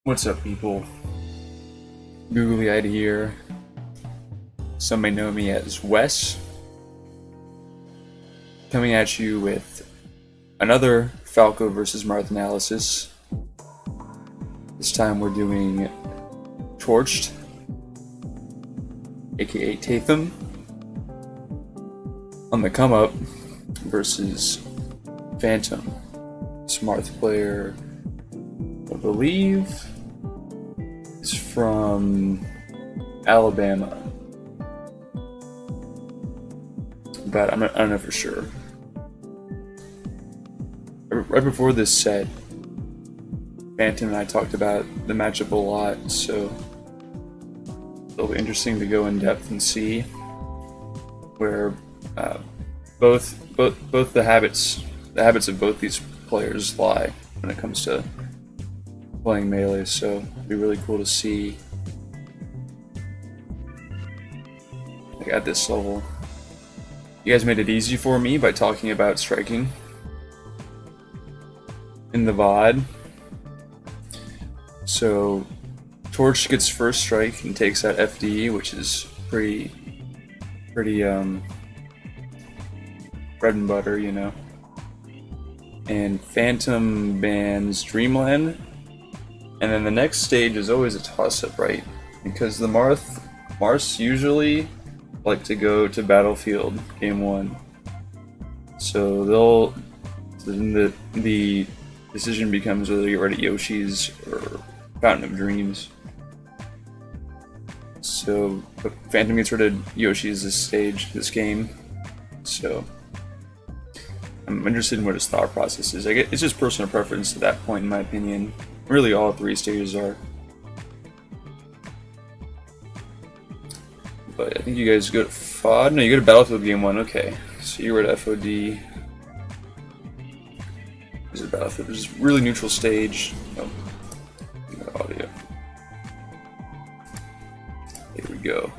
What's up, people? Googly eyed here. Some may know me as Wes. Coming at you with another Falco versus Marth analysis. This time we're doing Torched, aka Tatham, on the come up versus Fanntom. This Marth player, I believe, is from Alabama, but I don't know for sure. Right before this set, Fanntom and I talked about the matchup a lot, so it'll be interesting to go in depth and see where both the habits of both these players lie when it comes to playing melee. So it'll be really cool to see, like, at this level. You guys made it easy for me by talking about striking in the VOD. So Torch gets first strike and takes out FD, which is pretty bread and butter, you know. And Fanntom bans Dreamland, and then the next stage is always a toss-up, right? Because the Marths usually like to go to Battlefield game 1, so the decision becomes whether you get rid of Yoshi's or Fountain of Dreams. So Fanntom gets rid of Yoshi's this game, so I'm interested in what his thought process is. It's just personal preference at that point, in my opinion. Really, all three stages are. But I think you guys go to FOD. No, you go to Battlefield game 1. Okay, so you were at FOD. This is Battlefield. This is really neutral stage. Oh, no audio. Here we go.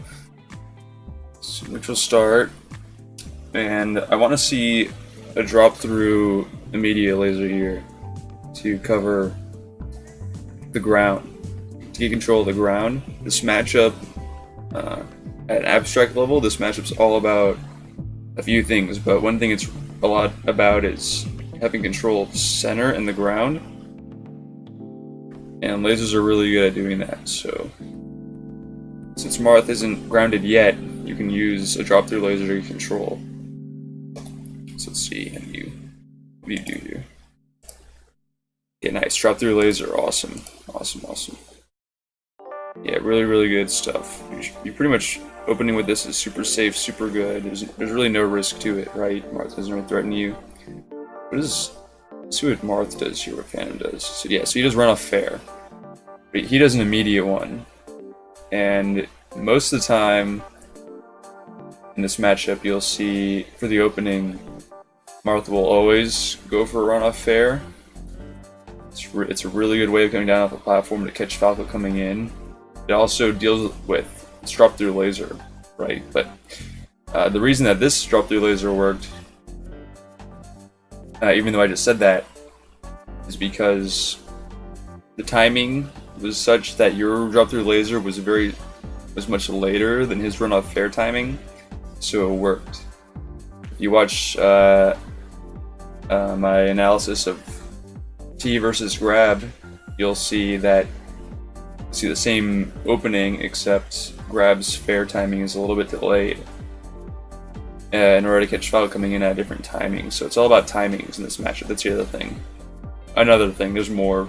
So neutral start, and I want to see a drop through immediate laser here to cover the ground, to get control of the ground. This matchup, at an abstract level, this matchup's all about a few things, but one thing it's a lot about is having control of center and the ground, and lasers are really good at doing that. So since Marth isn't grounded yet, you can use a drop through laser to get control. So let's see, what do you do here? Yeah, nice. Drop through laser, awesome. Awesome. Yeah, really good stuff. You pretty much, opening with this is super safe, super good. There's really no risk to it, right? Marth doesn't really threaten you. Let's see what Marth does here, what Fanntom does. So yeah, so he does run off fair. But he does an immediate one. And most of the time in this matchup, you'll see for the opening, Marth will always go for a run off fair. It's a really good way of coming down off the platform to catch Falco coming in. It also deals with drop through laser, right? But the reason that this drop through laser worked, even though I just said that, is because the timing was such that your drop through laser was much later than his run off fair timing, so it worked. If you watch my analysis of T versus grab, you'll see the same opening, except grab's fair timing is a little bit delayed in order to catch Falco coming in at different timings. So it's all about timings in this matchup. That's the other thing. Another thing, there's more,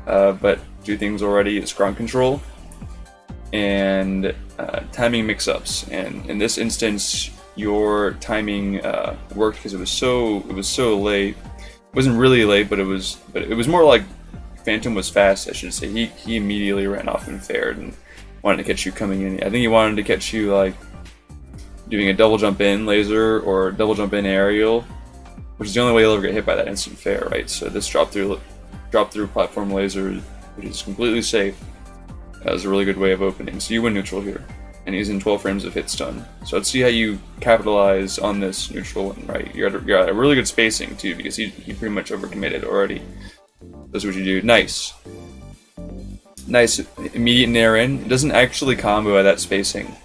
but two things already is ground control and timing mix-ups. And in this instance, your timing worked because it was so late. It wasn't really late, but it was more like Fanntom was fast, I should say. He immediately ran off and fared and wanted to catch you coming in. I think he wanted to catch you like doing a double jump in laser or double jump in aerial, which is the only way you'll ever get hit by that instant fair, right? So this drop through platform laser, which is completely safe, is a really good way of opening. So you win neutral here, and he's in 12 frames of hit stun. So let's see how you capitalize on this neutral one, right? You're at a really good spacing too, because he pretty much overcommitted already. That's what you do. Nice. nice immediate nair in. It doesn't actually combo at that spacing.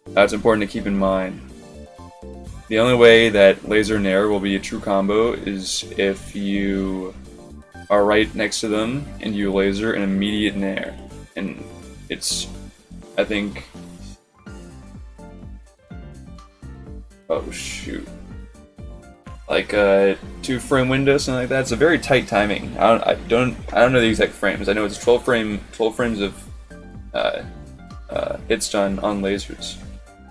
That's important to keep in mind. The only way that laser nair will be a true combo is if you are right next to them and you laser an immediate nair. And it's, I think, oh shoot, like a 2-frame window, something like that. It's a very tight timing. I don't know the exact frames. I know it's 12 frames of hits done on lasers.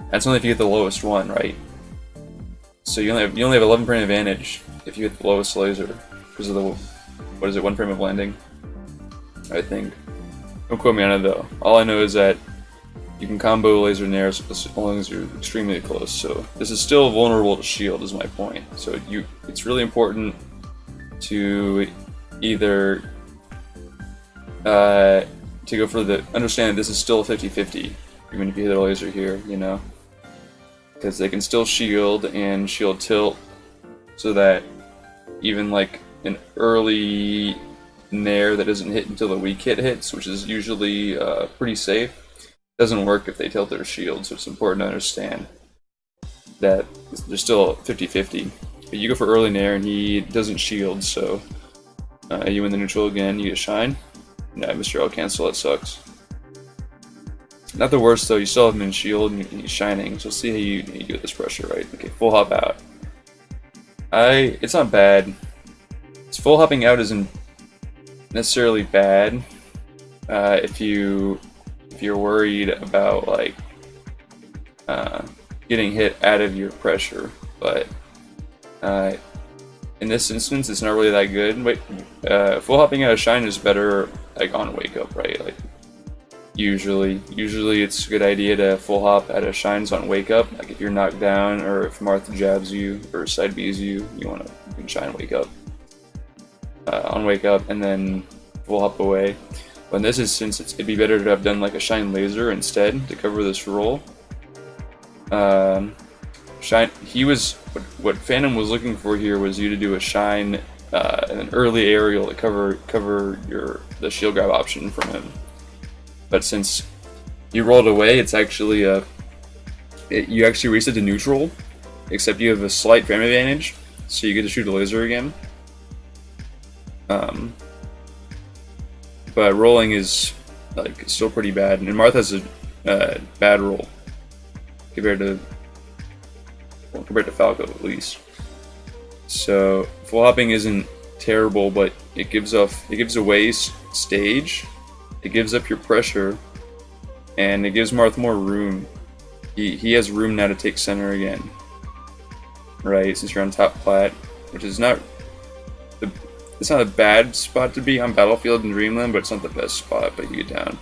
That's only if you get the lowest one, right? So you only have 11 frame advantage if you hit the lowest laser because of the, what is it, 1 frame of landing, I think. Don't quote me on it though. All I know is that you can combo laser nairs as long as you're extremely close. So this is still vulnerable to shield, is my point. So it's really important to either to go for the, understand that this is still 50-50 even if you hit a laser here, you know, because they can still shield and shield tilt, so that even like an early nair that doesn't hit until the weak hit hits, which is usually pretty safe, doesn't work if they tilt their shield. So it's important to understand that they're still 50-50. But you go for early nair and he doesn't shield, so you win the neutral again, you get shine. No, Mr. L cancel, that sucks. Not the worst though, you still have him in shield and he's shining, so see how you do with this pressure, right? Okay, full hop out. It's not bad. It's full hopping out isn't necessarily bad if you're worried about like getting hit out of your pressure, but in this instance it's not really that good. Wait, full hopping out of shine is better like on wake up, right? Like usually it's a good idea to full hop out of shines on wake up. Like if you're knocked down or if Marth jabs you or side Bs you can shine wake up on wake up and then full hop away. But in this instance, it'd be better to have done like a shine laser instead to cover this roll. Shine. What Fanntom was looking for here was you to do a shine and an early aerial to cover the shield grab option from him. But since you rolled away, it's actually you actually reset to neutral, except you have a slight frame advantage, so you get to shoot a laser again. But rolling is like still pretty bad, and Marth has a bad roll compared to Falco at least. So full hopping isn't terrible, but it gives away stage, it gives up your pressure, and it gives Marth more room. He has room now to take center again, right? Since you're on top plat, which is not. It's not a bad spot to be on Battlefield and Dreamland, but it's not the best spot, but you get down.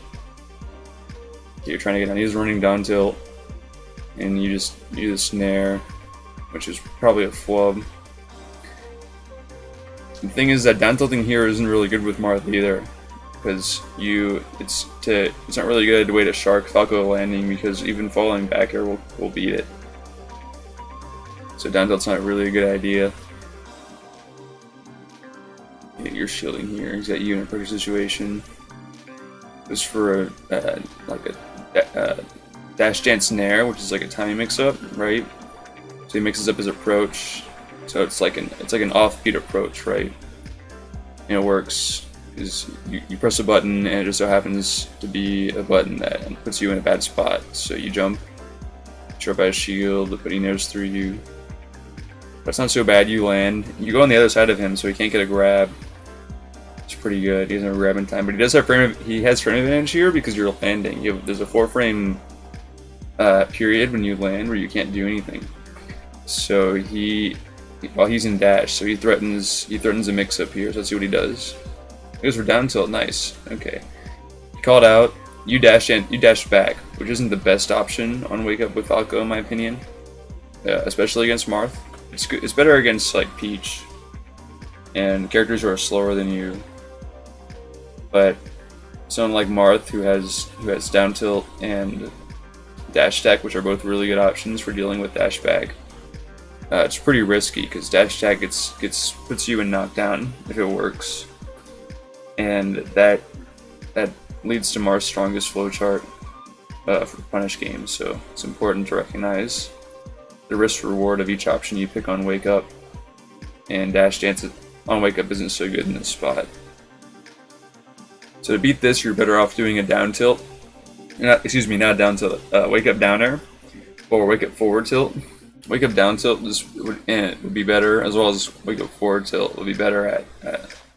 Okay, you're trying to get down. He's running down tilt, and you just do the snare, which is probably a flub. The thing is that down tilting here isn't really good with Marth either, because it's not really good way to shark Falco landing, because even falling back air will beat it. So down tilt's not really a good idea. Yeah, you're shielding here. He's got you in a pressure situation. This for a dash dance nair, which is like a timing mix-up, right? So he mixes up his approach. So it's like an offbeat approach, right? And it works. Is you press a button and it just so happens to be a button that puts you in a bad spot. So you jump, drop out a shield, but he nairs through you. But it's not so bad. You land. You go on the other side of him, so he can't get a grab. It's pretty good. He doesn't have a grab in time, but he does have frame advantage here because you're landing. There's a 4-frame period when you land where you can't do anything. So while he's in dash, so he threatens a mix up here. So let's see what he does. He goes for down tilt. Nice. Okay. He called out. You dash back, which isn't the best option on wake up with Falco in my opinion, especially against Marth. It's better against like Peach and characters who are slower than you. But someone like Marth who has down tilt and dash attack, which are both really good options for dealing with dash back, it's pretty risky because dash attack puts you in knockdown if it works, and that leads to Marth's strongest flowchart for punish games, so it's important to recognize the risk reward of each option you pick on Wake Up, and Dash Dance on Wake Up isn't so good in this spot. So to beat this, you're better off doing a down tilt. Not a down tilt, Wake Up down air, or Wake Up forward tilt. Wake Up down tilt would be better, as well as Wake Up forward tilt would be better at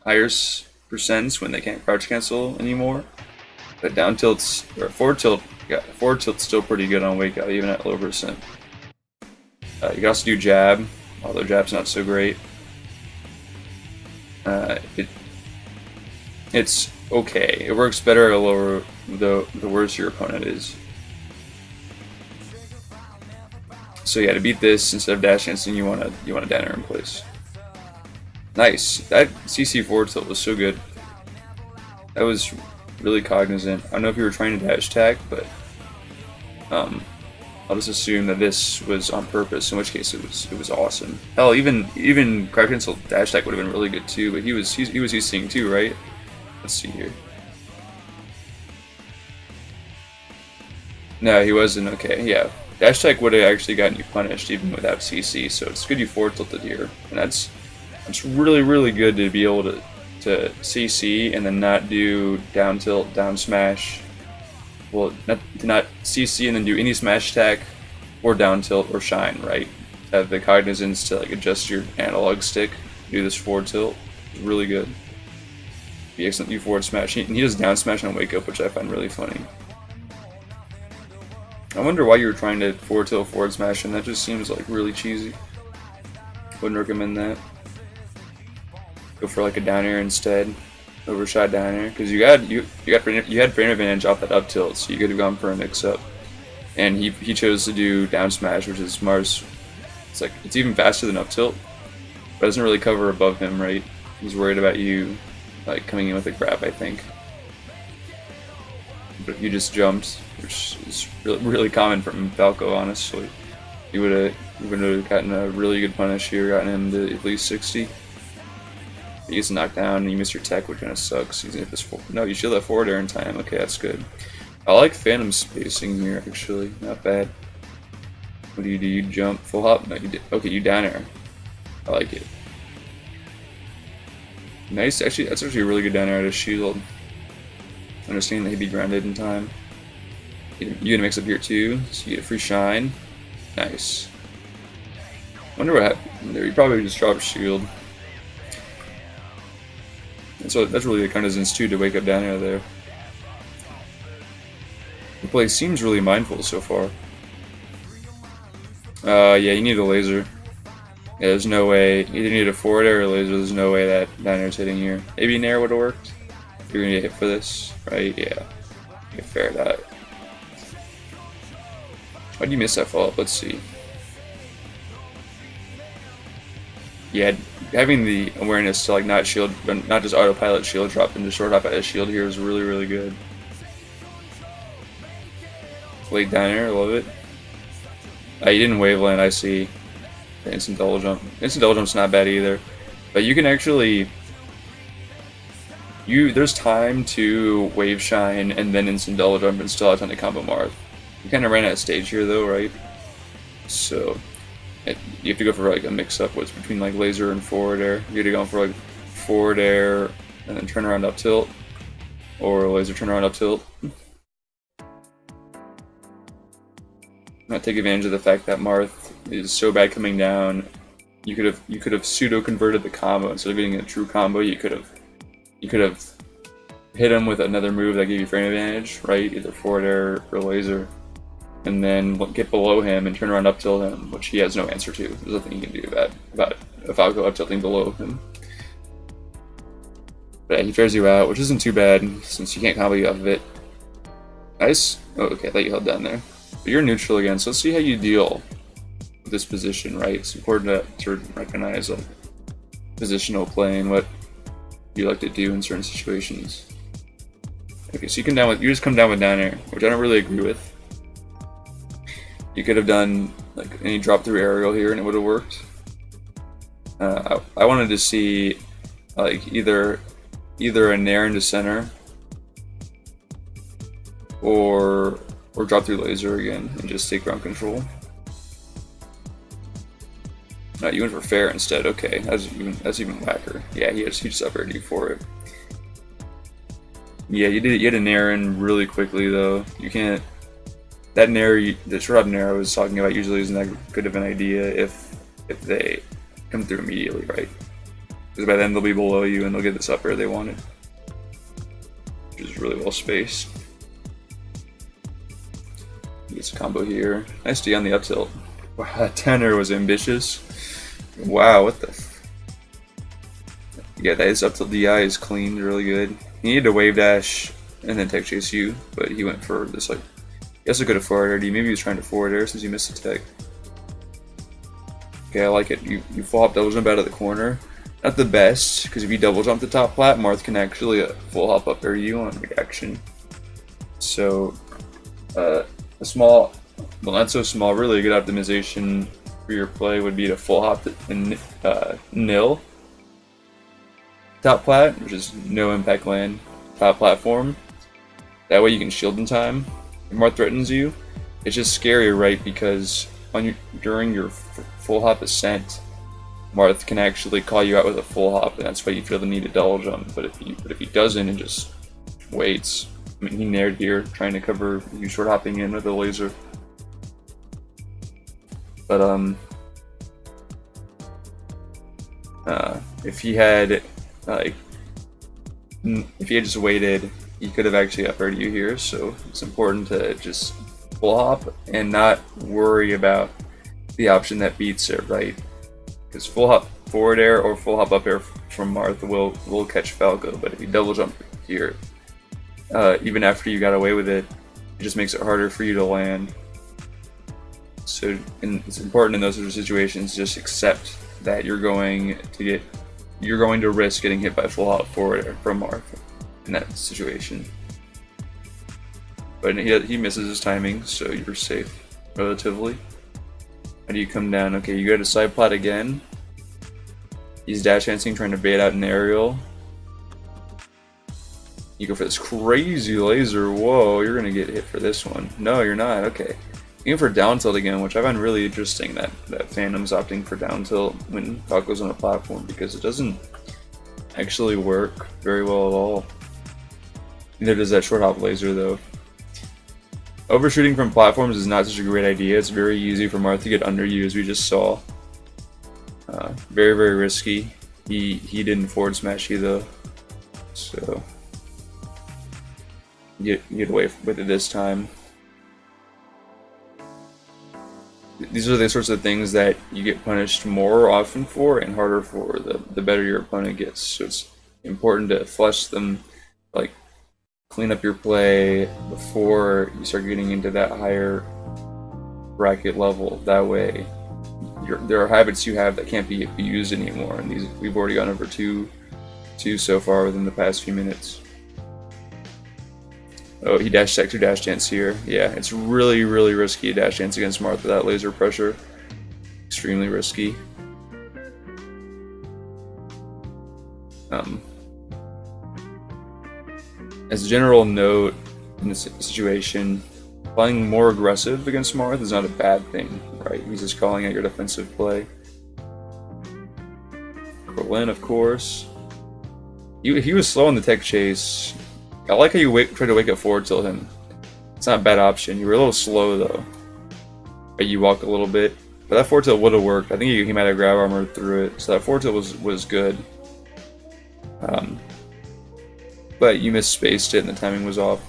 iirc percents when they can't crouch cancel anymore. But down tilts, or forward tilt's still pretty good on Wake Up, even at low percent. You can also do jab, although jab's not so great. It's okay. It works better at lower, the worse your opponent is. So yeah, to beat this, instead of dash dancing, you want a down air in place. Nice. That CC forward tilt was so good. That was really cognizant. I don't know if you were trying to dash attack, but I'll just assume that this was on purpose. In which case, it was awesome. Hell, even crouch cancel dash attack would have been really good too. But he was seeing too, right? Let's see here. No, he wasn't. Okay, yeah. Dash attack would have actually gotten you punished even without CC, so it's good you forward tilted here, and that's really, really good to be able to CC and then not do down tilt, down smash. Well, not CC and then do any smash attack or down tilt or shine, right? Have the cognizance to like adjust your analog stick, do this forward tilt. It's really good. Be excellent. You forward smash, and he does down smash on Wake Up, which I find really funny. I wonder why you were trying to forward tilt forward smash, and that just seems like really cheesy. Wouldn't recommend that. Go for like a down air instead, overshot down air, because you had frame advantage off that up tilt, so you could have gone for a mix up. And he chose to do down smash, which is Marth's. It's even faster than up tilt, but it doesn't really cover above him, right? He's worried about you like coming in with a grab, I think. But if you just jumped, which is really common from Falco, honestly, you would have gotten a really good punish here, gotten him to at least 60. He gets knocked down and you miss your tech, which kind of sucks. He's gonna hit this no, you shield that forward air in time. Okay, that's good. I like Fanntom spacing here, actually. Not bad. What do? You jump full hop? No, you did. Okay, you down air. I like it. Nice. Actually, that's actually a really good down air to shield. Understanding that he'd be grounded in time. You get a mix up here too, so you get a free shine. Nice. Wonder what happened there. You probably just dropped shield. And so that's really the cognizance too to Wake Up down air there. The play seems really mindful so far. Yeah, you need a laser. Yeah, there's no way. Either you need a forward air or a laser. There's no way that down air's hitting here. Maybe an air would have worked. You're gonna get hit for this, right? Yeah. Okay, fair that. Why'd you miss that follow-up? Let's see. Yeah, having the awareness to like not shield, not just autopilot shield drop into short hop at a shield here is really, really good. Late down air, love it. You didn't waveland, I see. Instant double jump. Instant double jump's not bad either. But you can actually... there's time to wave shine and then instant double jump and still have time to combo Marth. You kind of ran out of stage here though, right? So you have to go for like a mix-up what's between like laser and forward air. You have to go for like forward air and then turn around up tilt, or laser turn around up tilt. Not take advantage of the fact that Marth is so bad coming down. You could have pseudo converted the combo instead of getting a true combo. You could have hit him with another move that gave you frame advantage, right? Either forward air or laser, and then get below him and turn around up tilt him, which he has no answer to. There's nothing he can do about a Falco up tilting below him. But yeah, he fares you out, which isn't too bad since you can't combo you off of it. Nice. Oh, okay, I thought you held down there. But you're neutral again, so let's see how you deal with this position, right? It's important to recognize like positional play and what you like to do in certain situations. Okay, so you just come down with down air, which I don't really agree with. You could have done like any drop through aerial here and it would have worked. I wanted to see like either a nair into center or drop through laser again and just take ground control. No, you went for fair instead. Okay, that's even whacker. Yeah, he just upgraded you for it. Yeah, you had a nair in really quickly though. You can't. That nair, the short hop nair I was talking about, usually isn't that good of an idea if they come through immediately, right? Because by then they'll be below you and they'll get this up air they wanted, which is really well spaced. He gets a combo here. Nice D on the up tilt. Wow, that tenor was ambitious. Wow, what the? Yeah, that his up tilt DI is clean, really good. He needed to wave dash and then tech chase you, but he went for this like. He also could have forward aired you. Maybe he was trying to forward air since you missed the tech. Okay, I like it. You full hop double jump out of the corner. Not the best, because if you double jump the top plat, Marth can actually full hop up air you on reaction. So, a small, well not so small, really good optimization for your play would be to full hop and nil top plat, which is no impact land top platform. That way you can shield in time. If Marth threatens you, it's just scarier, right? Because during your full hop ascent, Marth can actually call you out with a full hop, and that's why you feel the need to double jump. But if he doesn't and just waits, I mean, he naired here trying to cover you short hopping in with a laser. But if he had just waited, he could have actually up aired you here. So it's important to just full hop and not worry about the option that beats it, right? Because full hop forward air or full hop up air from Marth will catch Falco, but if you double jump here, even after you got away with it, it just makes it harder for you to land. So it's important in those sort of situations, just accept that you're going to risk getting hit by full hop forward air from Marth in that situation. But he misses his timing, so you're safe relatively. How do you come down? Okay, you go to side plat again. He's dash dancing, trying to bait out an aerial. You go for this crazy laser. Whoa, you're gonna get hit for this one. No, you're not. Okay. You go for down tilt again, which I find really interesting that Fanntom's opting for down tilt when Falco's on a platform, because it doesn't actually work very well at all. Neither does that short hop laser though. Overshooting from platforms is not such a great idea. It's very easy for Marth to get under you, as we just saw. Very, very risky. He didn't forward smash you though, so get away with it this time. These are the sorts of things that you get punished more often for and harder for the better your opponent gets. So it's important to flush them, like clean up your play before you start getting into that higher bracket level. That way, there are habits you have that can't be used anymore, and these we've already gone over two so far within the past few minutes. Oh, he dash tech to dash dance here. Yeah, it's really, really risky to dash dance against Marth without laser pressure. Extremely risky. As a general note in this situation, playing more aggressive against Marth is not a bad thing, right? He's just calling out your defensive play. Berlin, of course. He was slow on the tech chase. I like how you try to wake up forward tilt him. It's not a bad option. You were a little slow though. But you walk a little bit. But that forward tilt would have worked. I think he might have grab armor through it. So that forward tilt was good. But you misspaced it and the timing was off.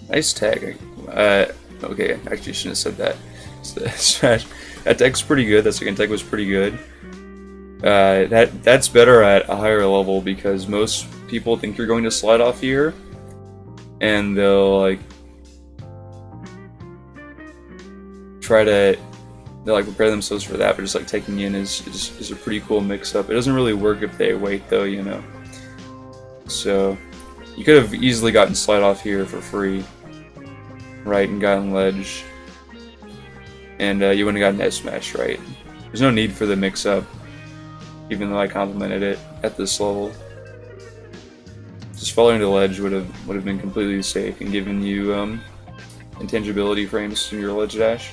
Nice tag. Okay, actually shouldn't have said that. Smash. That tech's pretty good. That second tech was pretty good. That's better at a higher level, because most people think you're going to slide off here, and they'll like they'll prepare themselves for that. But just like taking in is a pretty cool mix-up. It doesn't really work if they wait though, you know. So you could have easily gotten slide off here for free, right, and gotten ledge, and you wouldn't have gotten S smash, right? There's no need for the mix-up, even though I complimented it at this level. Just following the ledge would have been completely safe and given you intangibility frames to your ledge dash.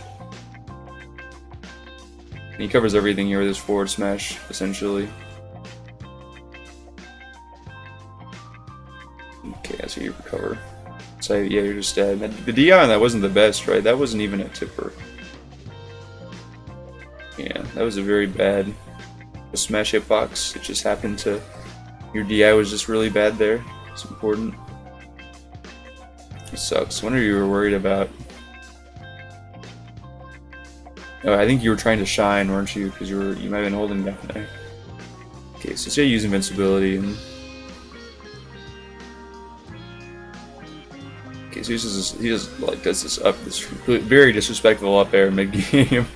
And he covers everything here with his forward smash, essentially. Okay, I see you recover. So yeah, you're just dead. The DI on that wasn't the best, right? That wasn't even a tipper. Yeah, that was a very bad smash hitbox. It just happened to... Your DI was just really bad there. It's important. It sucks. What are you worried about? Oh, I think you were trying to shine, weren't you? Because you might have been holding down there. Okay, so say use invincibility and... Okay, so he just like does this very disrespectful up air mid game.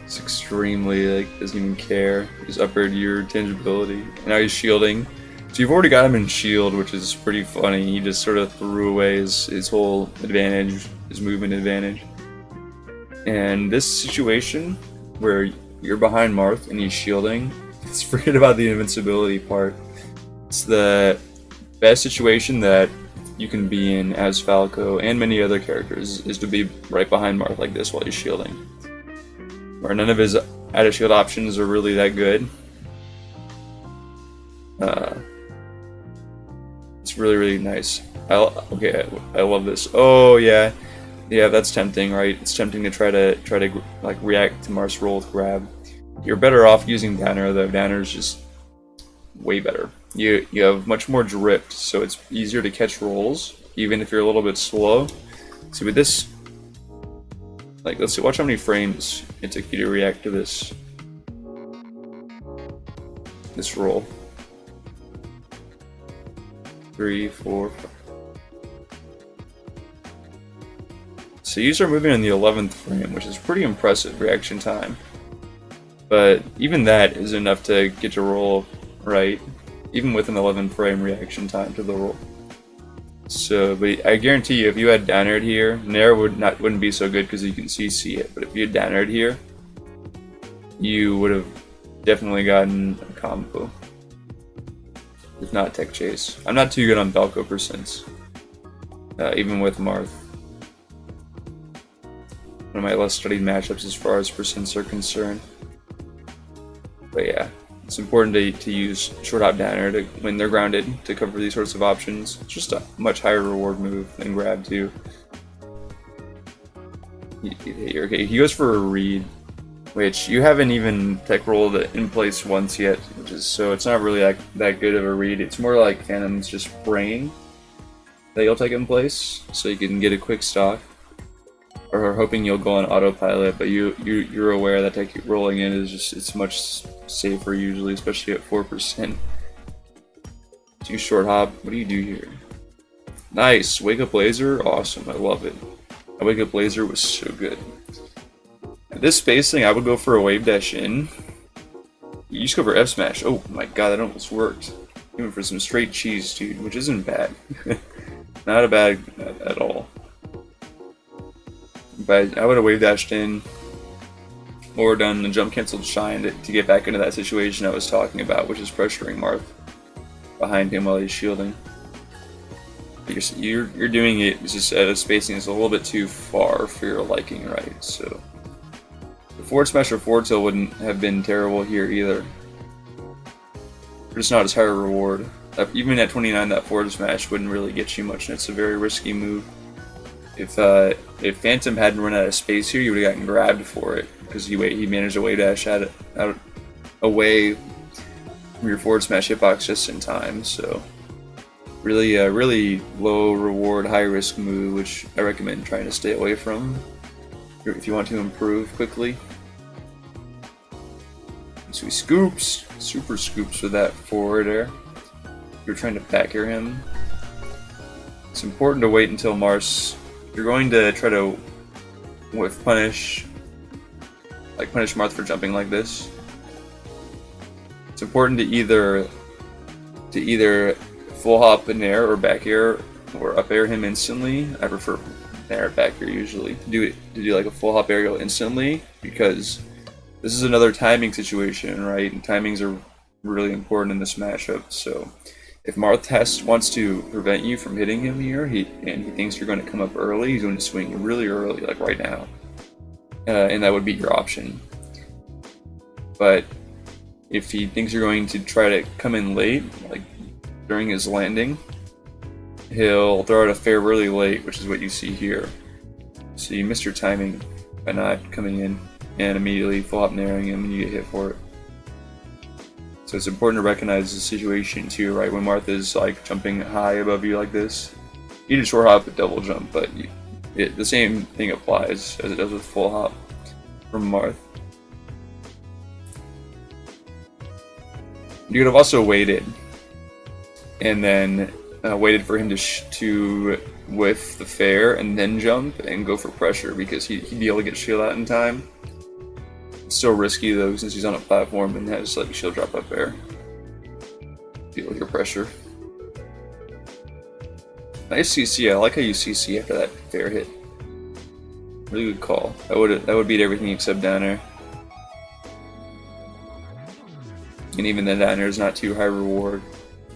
It's extremely like doesn't even care. Just up aired your tangibility. And now he's shielding. So you've already got him in shield, which is pretty funny. He just sort of threw away his whole advantage, his movement advantage. And this situation where you're behind Marth and he's shielding, let's forget about the invincibility part. It's the best situation that you can be in as Falco and many other characters is to be right behind Marth like this while he's shielding. Where none of his added shield options are really that good. It's really, really nice. I love this. Oh yeah. Yeah, that's tempting, right? It's tempting to try to like react to Marth's roll with grab. You're better off using Downer though. Downer's just way better. You have much more drift, so it's easier to catch rolls, even if you're a little bit slow. See with this, like let's see, watch how many frames it took you to react to this roll. 3, 4, 5. So you start moving in the 11th frame, which is pretty impressive reaction time. But even that is enough to get your roll right, even with an 11 frame reaction time to the roll. So, but I guarantee you, if you had down aired here, Nair wouldn't be so good because you can CC it. But if you had down aired here, you would have definitely gotten a combo, if not tech chase. I'm not too good on Falco percents, even with Marth. One of my less studied matchups as far as percents are concerned. But yeah, it's important to use short hop downer when they're grounded to cover these sorts of options. It's just a much higher reward move than grab too. Okay, he goes for a read, which you haven't even tech rolled in place once yet, which is so it's not really that good of a read. It's more like Fanntom's just brain that you'll take in place, so you can get a quick stock. Or hoping you'll go on autopilot, but you're aware that tech rolling in is just it's much safer usually, especially at 4%. Do short hop. What do you do here? Nice wake up laser, awesome. I love it. A wake up laser was so good. At this spacing, I would go for a wave dash in. You just go for F smash. Oh my god, that almost worked. Even for some straight cheese, dude, which isn't bad. Not a bad at all. But I would have wave dashed in or done the jump canceled shine to get back into that situation I was talking about, which is pressuring Marth behind him while he's shielding. You're doing it just at a spacing that's a little bit too far for your liking, right? So the forward smash or forward tilt wouldn't have been terrible here either. Just not as high a reward. Even at 29, that forward smash wouldn't really get you much, and it's a very risky move. If Fanntom hadn't run out of space here, you would have gotten grabbed for it because he managed a wave dash out away from your forward smash hitbox just in time. So really low reward, high risk move, which I recommend trying to stay away from if you want to improve quickly. So he scoops, super scoops with that forward air. You're trying to back air him. It's important to wait until Marth. You're going to try to punish Marth for jumping like this. It's important to either full hop in air or back air or up air him instantly. I prefer air back air usually. To do like a full hop aerial instantly, because this is another timing situation, right? And timings are really important in this matchup. So If Marth wants to prevent you from hitting him here, and he thinks you're going to come up early, he's going to swing really early, like right now. And that would be your option. But if he thinks you're going to try to come in late, like during his landing, he'll throw out a fair really late, which is what you see here. So you missed your timing by not coming in and immediately full hop nairing him and you get hit for it. So it's important to recognize the situation too, right? When Marth is like jumping high above you like this, you can short hop a double jump, but the same thing applies as it does with full hop from Marth. You could have also waited, and then waited for him to whiff the fair and then jump and go for pressure, because he'd be able to get shield out in time. It's still risky though, since he's on a platform and has like shield drop up air. Deal with your pressure. Nice CC. I like how you CC after that fair hit. Really good call. That would beat everything except down air. And even the down air is not too high reward.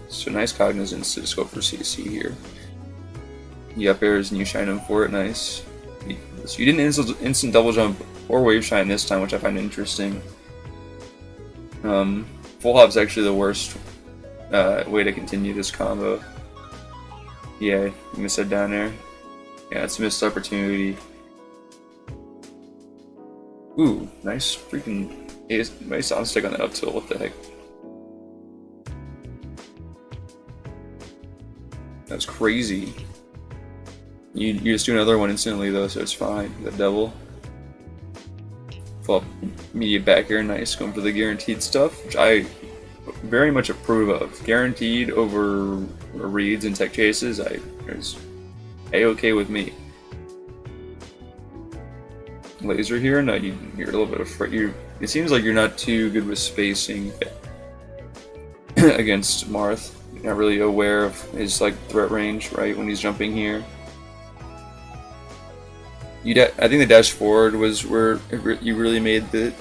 So nice cognizance to just go for CC here. He up airs and you shine him for it. Nice. So you didn't instant double jump or wave shine this time, which I find interesting. Full hop's actually the worst way to continue this combo. Yeah, you missed that down there. Yeah, it's a missed opportunity. Ooh, nice freaking nice on stick on that up tilt. What the heck? That's crazy. You just do another one instantly though, so it's fine. The double. Full up immediate back air, nice. Going for the guaranteed stuff, which I very much approve of. Guaranteed over reads and tech chases, is A-okay with me. Laser here, no, you're a little bit afraid. It seems like you're not too good with spacing against Marth. You're not really aware of his like threat range, right? When he's jumping here. I think the dash forward was where you really made the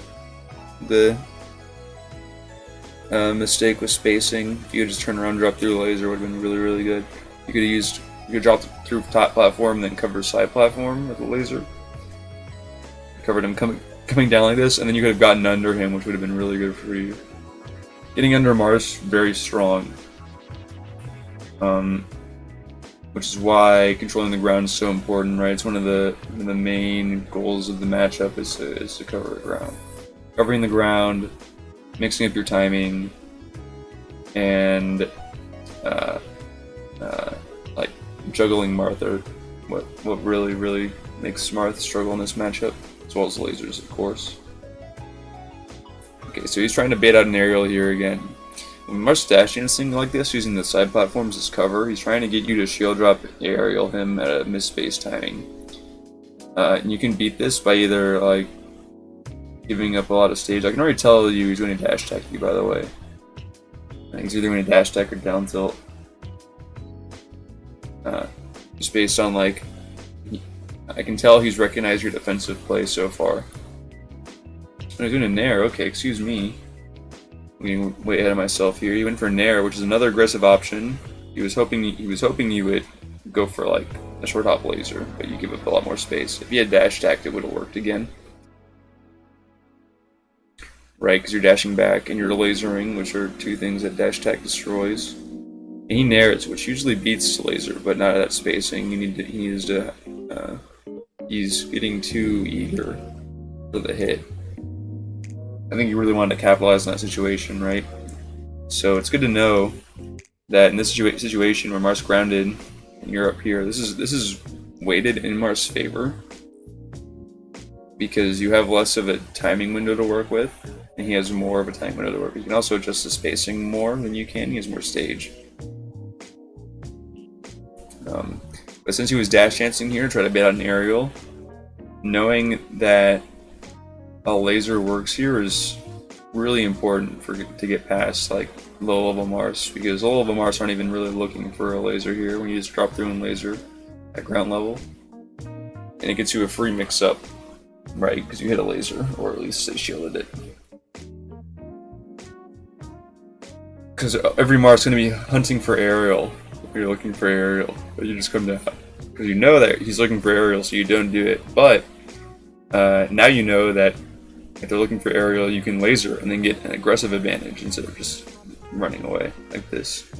mistake with spacing. If you could just turn around, drop through the laser, would have been really, really good. You could drop through top platform, and then cover side platform with the laser. Covered him coming down like this, and then you could have gotten under him, which would have been really good for you. Getting under Marth, very strong. Which is why controlling the ground is so important, right? It's one of the main goals of the matchup is to cover the ground. Covering the ground, mixing up your timing, and like juggling Marth are what really makes Marth struggle in this matchup, as well as lasers, of course. Okay, so he's trying to bait out an aerial here again. When Marth's dash dancing like this, using the side platforms as cover, he's trying to get you to shield drop aerial him at a misspace timing. And you can beat this by either like giving up a lot of stage. I can already tell you he's going to dash tech you, by the way. He's either going to dash tech or down tilt. Just based on like, I can tell he's recognized your defensive play so far. He's doing a nair. Okay, excuse me. I'm getting way ahead of myself here. He went for nair, which is another aggressive option. He was hoping you would go for like a short hop laser, but you give up a lot more space. If he had dash tacked, it would have worked again. Right, because you're dashing back and you're lasering, which are two things that dash tack destroys. And he nairs, which usually beats laser, but not at that spacing. He's getting too eager for the hit. I think you really wanted to capitalize on that situation, right? So it's good to know that in this situation where Marth's grounded and you're up here, this is weighted in Marth's favor because you have less of a timing window to work with, and he has more of a timing window to work with. You can also adjust the spacing more than you can. He has more stage. But since he was dash dancing here, try to bait out an aerial, knowing that a laser works here is really important to get past like low level Marths, because low level Marths aren't even really looking for a laser here when you just drop through and laser at ground level, and it gets you a free mix up, right? Because you hit a laser, or at least they shielded it. because every Marth's going to be hunting for aerial. You're looking for aerial, but you just come down because you know that he's looking for aerial, so you don't do it. But now you know that if they're looking for aerial, you can laser and then get an aggressive advantage instead of just running away like this.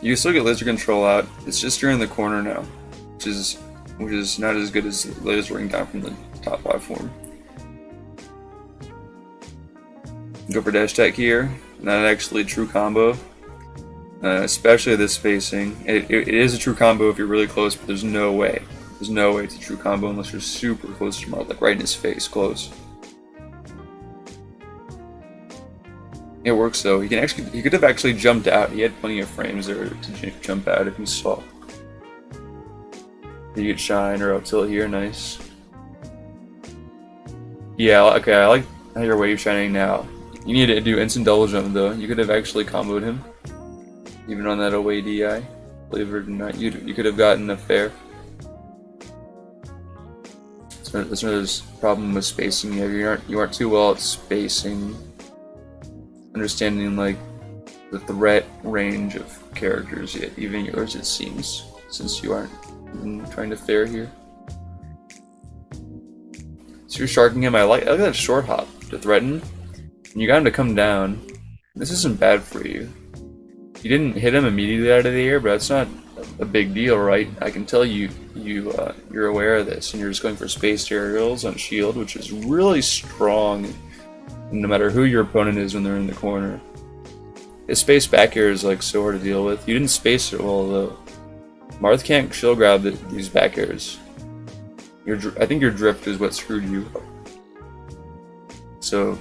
You can still get laser control out. It's just you're in the corner now, which is not as good as lasering down from the top platform. Go for dash tech here. Not actually a true combo, especially this spacing. It is a true combo if you're really close, but there's no way. There's no way it's a true combo unless you're super close to Marth, like right in his face, close. It works though. He could have actually jumped out. He had plenty of frames there to jump out if you saw. You get shine or up tilt here, nice. Yeah, okay, I like how you're wave shining now. You need to do instant double jump though. You could have actually comboed him, even on that away DI. Believe it or not, you could have gotten a fair. So that's another problem with spacing. You aren't too well at spacing, understanding like the threat range of characters yet. Even yours, it seems, since you aren't trying to fair here. So you're sharking him. I like that short hop to threaten. And you got him to come down. This isn't bad for you. You didn't hit him immediately out of the air, but that's not a big deal, right? I can tell you're aware of this, and you're just going for spaced aerials on shield, which is really strong, no matter who your opponent is when they're in the corner. His space back air is like so hard to deal with. You didn't space it well though. Marth can't shield grab these back airs. I think your drift is what screwed you up. So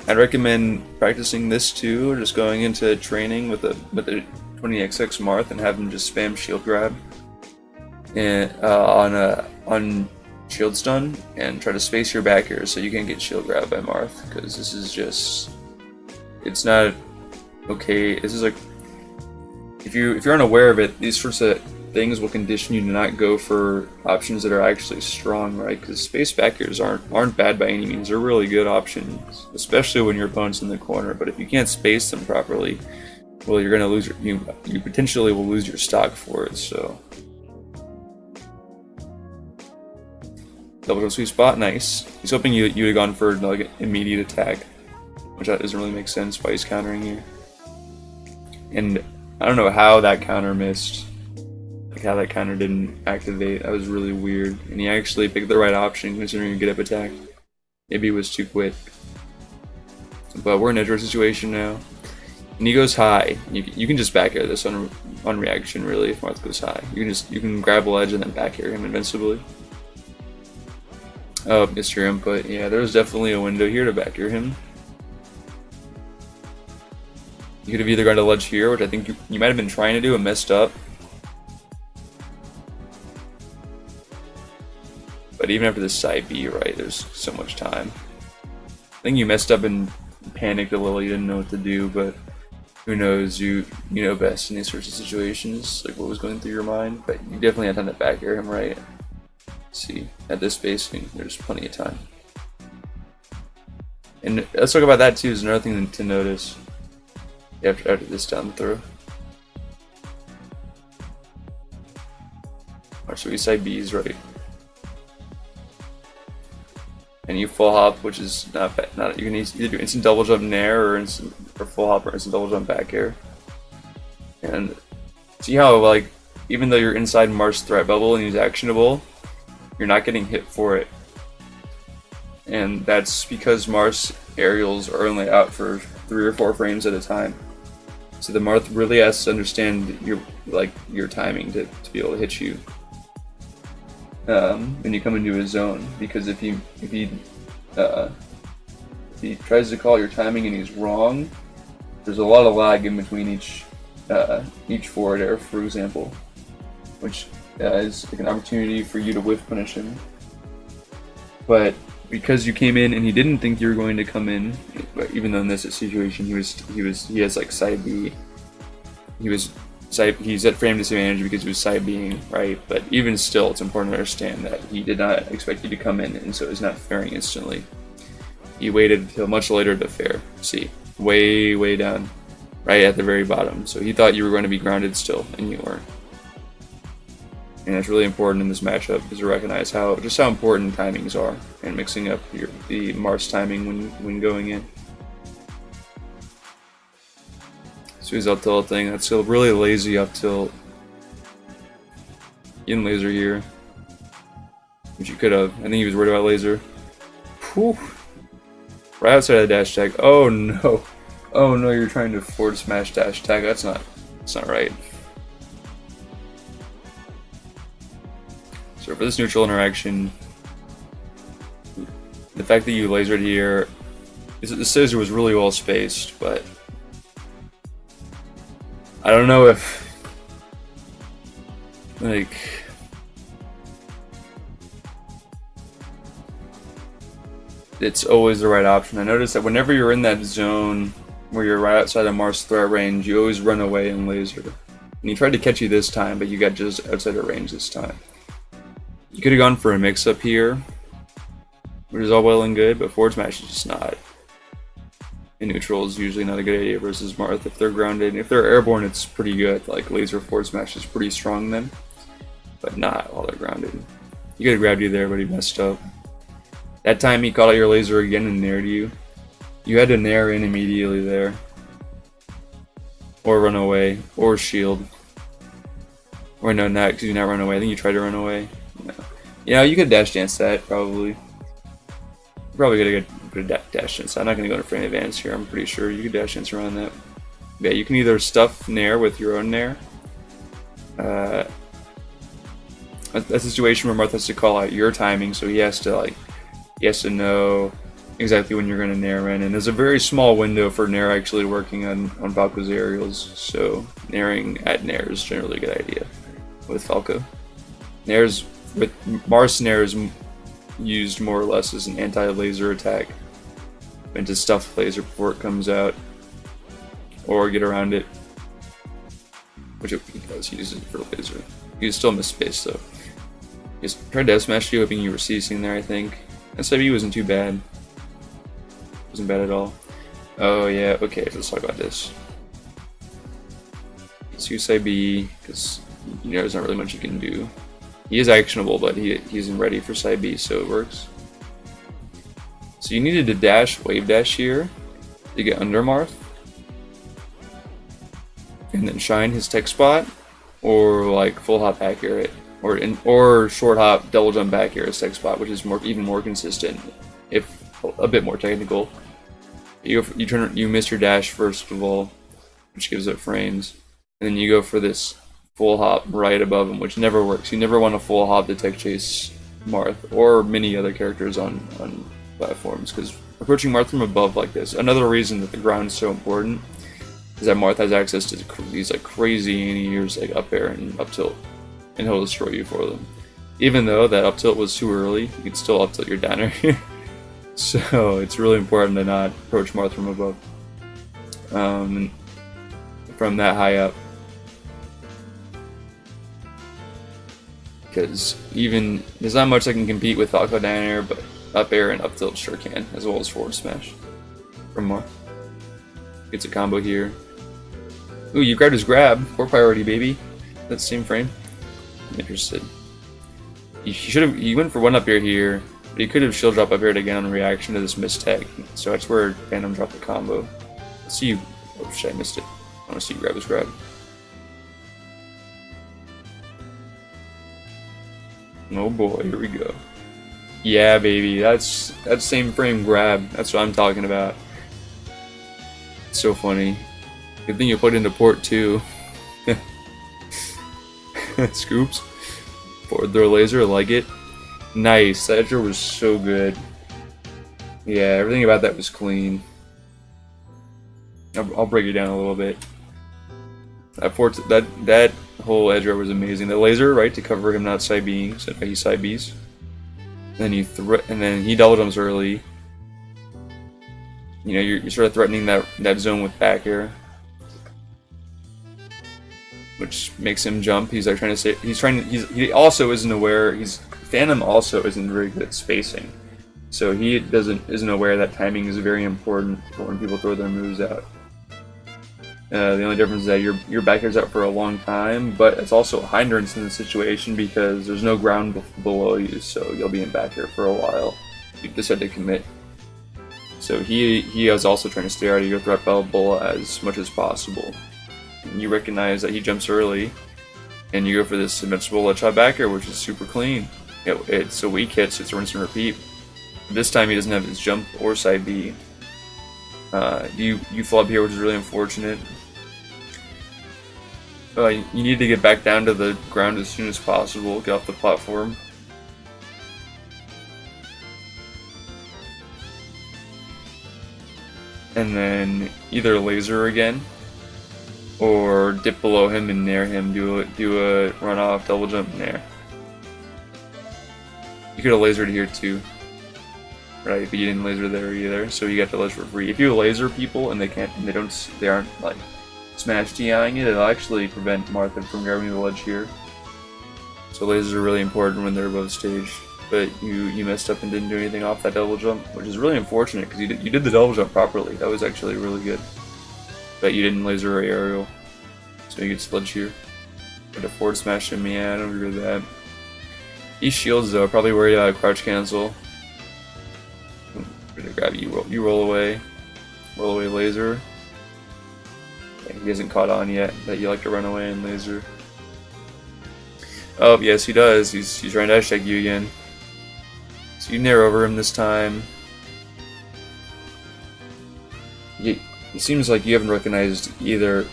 I'd recommend practicing this too, or just going into training with the 20XX Marth and have him just spam shield grab and on shield stun and try to space your back air so you can get shield grab by Marth, because this is just, it's not okay. This is like, if you're unaware of it, these sorts of things will condition you to not go for options that are actually strong, right? Because space back airs aren't bad by any means. They're really good options, especially when your opponent's in the corner. But if you can't space them properly, well, you're gonna lose you potentially will lose your stock for it. So double jump sweet spot, nice. He's hoping you'd have gone for like immediate attack, which that doesn't really make sense why he's countering here. And I don't know how that counter missed. Like how that counter didn't activate. That was really weird. And he actually picked the right option considering you get up attack. Maybe it was too quick. But we're in a draw situation now. And he goes high. You can just back air this on reaction really if Marth goes high. You can grab a ledge and then back air him invincibly. Oh, missed your input. Yeah, there was definitely a window here to back air him. You could have either gone to ledge here, which I think you might have been trying to do and messed up. But even after this side B, right, there's so much time. I think you messed up and panicked a little, you didn't know what to do, but who knows, you know best in these sorts of situations, like what was going through your mind, but you definitely had time to back air him right. See, at this spacing, there's plenty of time. And let's talk about that too, is another thing to notice after this down throw. Alright, so we side B's right. And you full hop, which is not bad. You can either do instant double jump nair or full hop or instant double jump back air. And see how, like, even though you're inside Marth's threat bubble and he's actionable, you're not getting hit for it. And that's because Marth's aerials are only out for 3 or 4 frames at a time. So the Marth really has to understand your timing to be able to hit you when you come into his zone. Because if he tries to call your timing and he's wrong, there's a lot of lag in between each forward air, for example, which is like an opportunity for you to whiff punish him. But because you came in and he didn't think you were going to come in, even though in this situation he has like side B, he's at frame disadvantage because he was side B'ing, right? But even still, it's important to understand that he did not expect you to come in, and so he's not fairing instantly. He waited until much later to fair. See, way down, right at the very bottom. So he thought you were going to be grounded still, and you weren't. And it's really important in this matchup is to recognize just how important timings are, and mixing up the Marth's timing when going in. So he's up tilting. That's a really lazy up tilt. You didn't laser here, which you could have. I think he was worried about laser. Whew. Right outside of the dash tag. Oh no! Oh no! You're trying to forward smash dash tag. That's not right. So for this neutral interaction, the fact that you lasered here is that the scissor was really well spaced, but I don't know if it's always the right option. I noticed that whenever you're in that zone where you're right outside of Marth's threat range, you always run away and laser. And he tried to catch you this time, but you got just outside of range this time. You could have gone for a mix-up here, which is all well and good, but forward smash is just not. In neutral is usually not a good idea versus Marth. If they're grounded, if they're airborne, it's pretty good. Like laser forward smash is pretty strong then, but not while they're grounded. He could have grabbed you there, but he messed up. That time he caught out your laser again and naired you. You had to nair in immediately there, or run away, or shield. Or no, not because you not run away. I think you tried to run away. No. You know, you could dash dance that probably. You're probably gonna dash dance. I'm not gonna go into frame advance here. I'm pretty sure you could dash dance around that. Yeah, you can either stuff nair with your own nair. A situation where Marth has to call out your timing, so he has to know exactly when you're gonna nair in. And there's a very small window for nair actually working on Falco's aerials. So nairing at nair is generally a good idea with Falco. Nair's with Marth's nair is used more or less as an anti-laser attack, and to stuff laser before it comes out, or get around it, which he does. He uses it for laser. You still miss space though. He just tried to smash you, hoping you were ceasing there. I think SIB wasn't too bad. Wasn't bad at all. Oh yeah. Okay, let's talk about this. Let's use SIB because there's not really much you can do. He is actionable, but he isn't ready for side B, so it works. So you needed to dash, wave dash here to get under Marth, and then shine his tech spot, or like full hop back air it, or short hop double jump back air his tech spot, which is even more consistent, if a bit more technical. You miss your dash first of all, which gives up frames, and then you go for this full hop right above him, which never works. You never want a full hop to tech chase Marth or many other characters on platforms, because approaching Marth from above like this, another reason that the ground is so important, is that Marth has access to these like crazy anti-airs like up air and up tilt, and he'll destroy you for them. Even though that up tilt was too early, you can still up tilt your downer here. So it's really important to not approach Marth from above, from that high up. Because even there's not much that can compete with Falco down air, but up air and up tilt sure can, as well as forward smash from Marth. Gets a combo here. Ooh, you grabbed his grab. 4 priority, baby. That's the same frame. I'm interested. He went for 1 up air here, but he could have shield drop up air again on reaction to this missed tech. So that's where Fanntom dropped the combo. Let's see you. Oh shit, I missed it. I want to see you grab his grab. Oh boy, here we go. Yeah, baby, that's same frame grab. That's what I'm talking about. It's so funny. Good thing you put into port 2. Scoops. Forward throw laser, like it. Nice. That edger was so good. Yeah, everything about that was clean. I'll break it down a little bit. That whole edger was amazing. The laser, right, to cover him not side B'ing, so he side B's. And then he double jumps early. You know, you're sort of threatening that zone with back air, which makes him jump. He's like trying to say he also isn't aware. Fanntom also isn't very good at spacing, So he isn't aware that timing is very important for when people throw their moves out. The only difference is that your back air's out for a long time, but it's also a hindrance in the situation because there's no ground below you, so you'll be in back air for a while. You decide to commit. So he is also trying to stay out of your threat bubble as much as possible. And you recognize that he jumps early, and you go for this invincible ledge shot back air, which is super clean. It's a weak hit, so it's a rinse and repeat. This time he doesn't have his jump or side B. You flub here, which is really unfortunate. You need to get back down to the ground as soon as possible, get off the platform. And then either laser again, or dip below him and nair him, do a run off, double jump, nair. You could have lasered here too, right? But you didn't laser there either, so you got the ledge for free. If you laser people and they aren't like smash DIing it, it'll actually prevent Marth from grabbing the ledge here. So lasers are really important when they're above stage. But you messed up and didn't do anything off that double jump, which is really unfortunate because you did the double jump properly. That was actually really good. But you didn't laser or aerial, so you get sludge here. But a forward smash him, yeah, I don't agree with that. He shields though, probably worried about crouch cancel. I'm gonna grab you, you roll away laser. Yeah, he hasn't caught on yet that you like to run away and laser. Oh yes, he does. He's trying to dash tag you again. So you nair over him this time. It seems like you haven't recognized either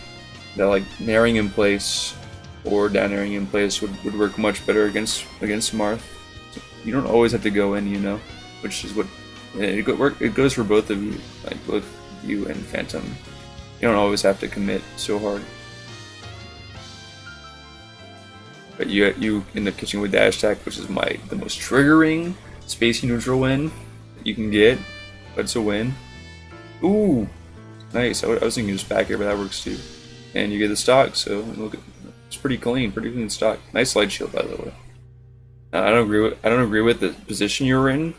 that like nairing in place or down airing in place would work much better against Marth. You don't always have to go in, you know, which is what it goes for both of you, like both you and Fanntom. You don't always have to commit so hard. But you end up catching with dash attack, which is the most triggering spacey neutral win that you can get, but it's a win. Ooh, nice. I was thinking just back here, but that works too. And you get the stock, so look, it's pretty clean stock. Nice light shield, by the way. I don't agree with the position you're in.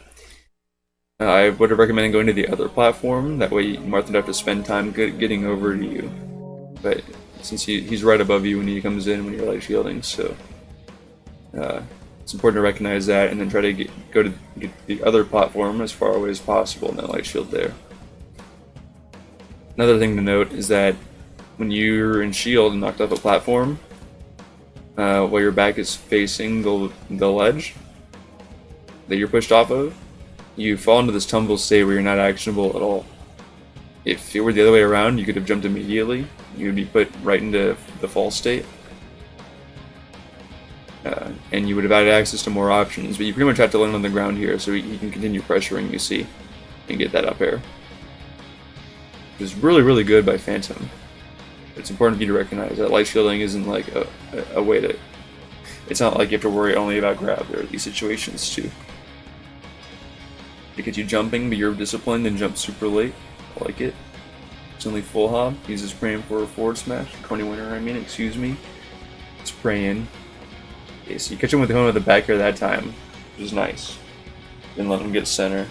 I would have recommended going to the other platform. That way, Marth would have to spend time getting over to you. But since he's right above you when he comes in when you're light shielding, so. It's important to recognize that and then try to go to the other platform as far away as possible and then light shield there. Another thing to note is that when you're in shield and knocked off a platform, while your back is facing the ledge that you're pushed off of, you fall into this tumble state where you're not actionable at all. If it were the other way around, you could have jumped immediately. You would be put right into the fall state. And you would have had access to more options, but you pretty much have to land on the ground here so he can continue pressuring you, see, and get that up air. Which is really, really good by Fanntom. It's important for you to recognize that light shielding isn't like a way to... It's not like you have to worry only about grab. There are these situations too. It gets you jumping, but you're disciplined and jump super late. I like it. It's only full hop. He's just praying for a forward smash. 20 winner, I mean, excuse me. It's praying. Okay, so you catch him with the back air that time, which is nice. Didn't let him get center.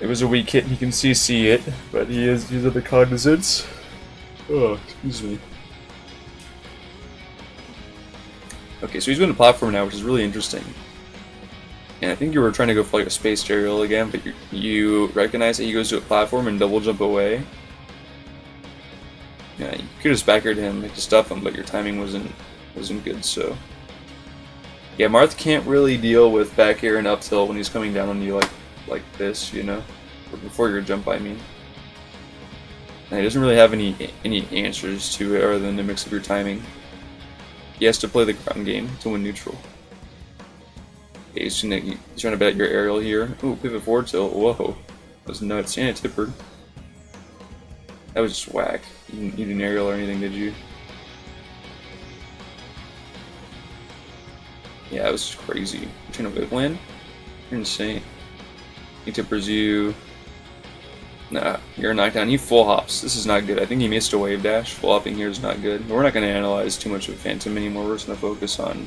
It was a weak hit, and he can see it, but he's at the cognizance. Oh, excuse me. Okay, so he's going to platform now, which is really interesting. And I think you were trying to go for like a space aerial again, but you recognize that he goes to a platform and double jump away. Yeah, you could just back air to him to stuff him, but your timing wasn't good, so. Yeah, Marth can't really deal with back air and up tilt when he's coming down on you like this, you know? Or before your jump, I mean. And he doesn't really have any answers to it other than to mix up your timing. He has to play the ground game to win neutral. Okay, he's trying to bet your aerial here. Ooh, pivot forward tilt. Whoa. That was nuts. And a tipper. That was just whack. You didn't need an aerial or anything, did you? Yeah, that was just crazy. You're trying to whip land? You're insane. He tippers you. Nah, you're a knockdown. He full hops. This is not good. I think he missed a wave dash. Full hopping here is not good. But we're not going to analyze too much of Fanntom anymore. We're just going to focus on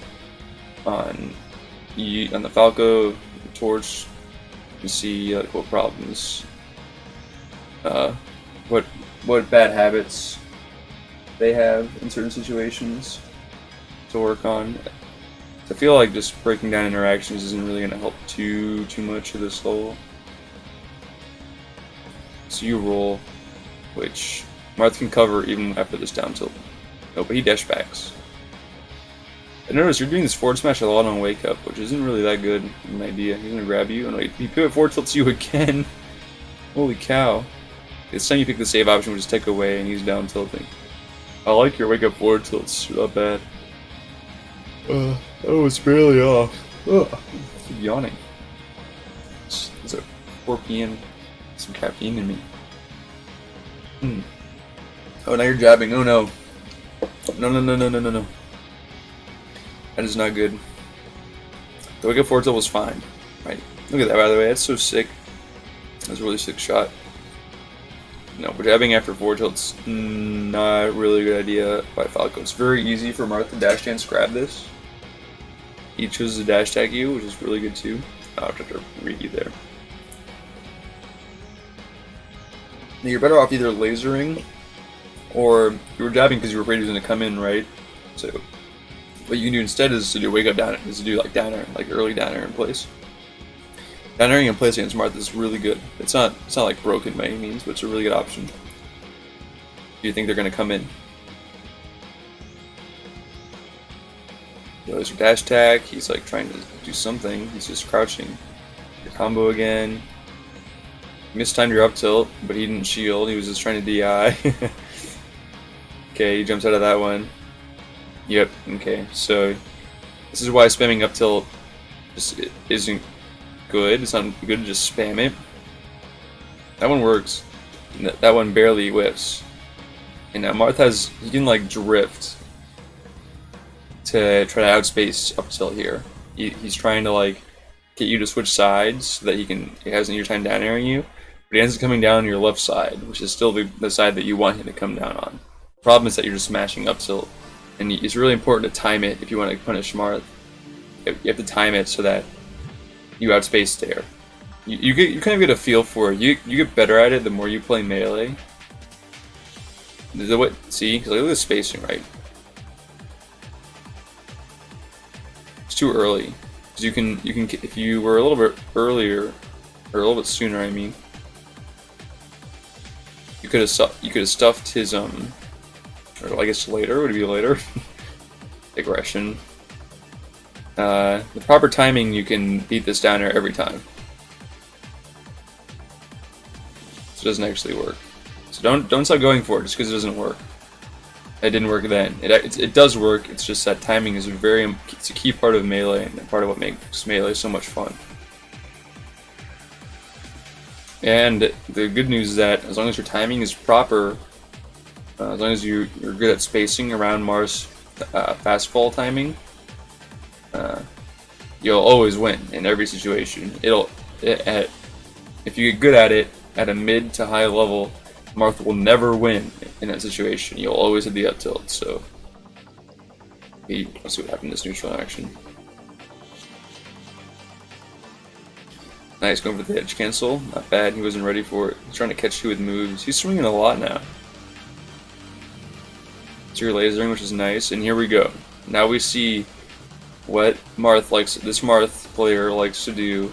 the Falco, the Torch, can see like what problems, what bad habits they have in certain situations to work on. I feel like just breaking down interactions isn't really going to help too much of this level. So you roll, which Marth can cover even after this down tilt. No, but he dash backs. I noticed you're doing this forward smash a lot on wake up, which isn't really that good of an idea. He's gonna grab you, and wait, he pivot forward tilts you again. Holy cow! This time you pick the save option, which is take away, and he's down tilting. I like your wake up forward tilts. Not bad. Oh, it's barely off. Ugh. I keep yawning. It's a 4 p.m. Some caffeine in me. Oh, now you're jabbing. Oh no. No. That is not good. The wake up forward tilt was fine. Right. Look at that, by the way. That's so sick. That's a really sick shot. No, but jabbing after forward tilt's not really a good idea by Falco. It's very easy for Marth to dash dance grab this. He chooses to dash tag you, which is really good too. I'll have to read you there. Now you're better off either lasering or you were jabbing because you were afraid he was going to come in, right? So what you can do instead is to do wake up down, is to do like down air, like early down air in place. Down airing in place against Marth is really good. It's not like broken by any means, but it's a really good option. Do you think they're going to come in? There's your dash tag. He's like trying to do something. He's just crouching. Your combo again. Mistimed your up tilt, but he didn't shield. He was just trying to DI. Okay, he jumps out of that one. Yep. Okay, so this is why spamming up tilt just isn't good. It's not good to just spam it. That one works. That one barely whiffs. And now Marth he can like drift to try to outspace up tilt here. He's trying to like get you to switch sides so that he has your time down airing you, but he ends up coming down on your left side, which is still the side that you want him to come down on. The problem is that you're just smashing up tilt, and it's really important to time it if you want to punish Marth. You have to time it so that you outspace dair. You kind of get a feel for it. You get better at it the more you play melee. See, because look at the spacing, right? It's too early. Because you can if you were a little bit earlier, or a little bit sooner, I mean, you could have stuffed his or I guess later, would it be later? Aggression. The proper timing, you can beat this down air every time. So it doesn't actually work. So don't stop going for it just because it doesn't work. It didn't work then. It does work. It's just that timing is it's a key part of melee and part of what makes melee so much fun. And the good news is that as long as your timing is proper, as long as you're good at spacing around Marth's fast fall timing, you'll always win in every situation. If you get good at it at a mid to high level, Marth will never win in that situation. You'll always hit the up tilt. So let's see what happened in this neutral action. Nice, going for the edge cancel. Not bad. He wasn't ready for it. He's trying to catch you with moves. He's swinging a lot now. So you're lasering, which is nice. And here we go. Now we see what this Marth player likes to do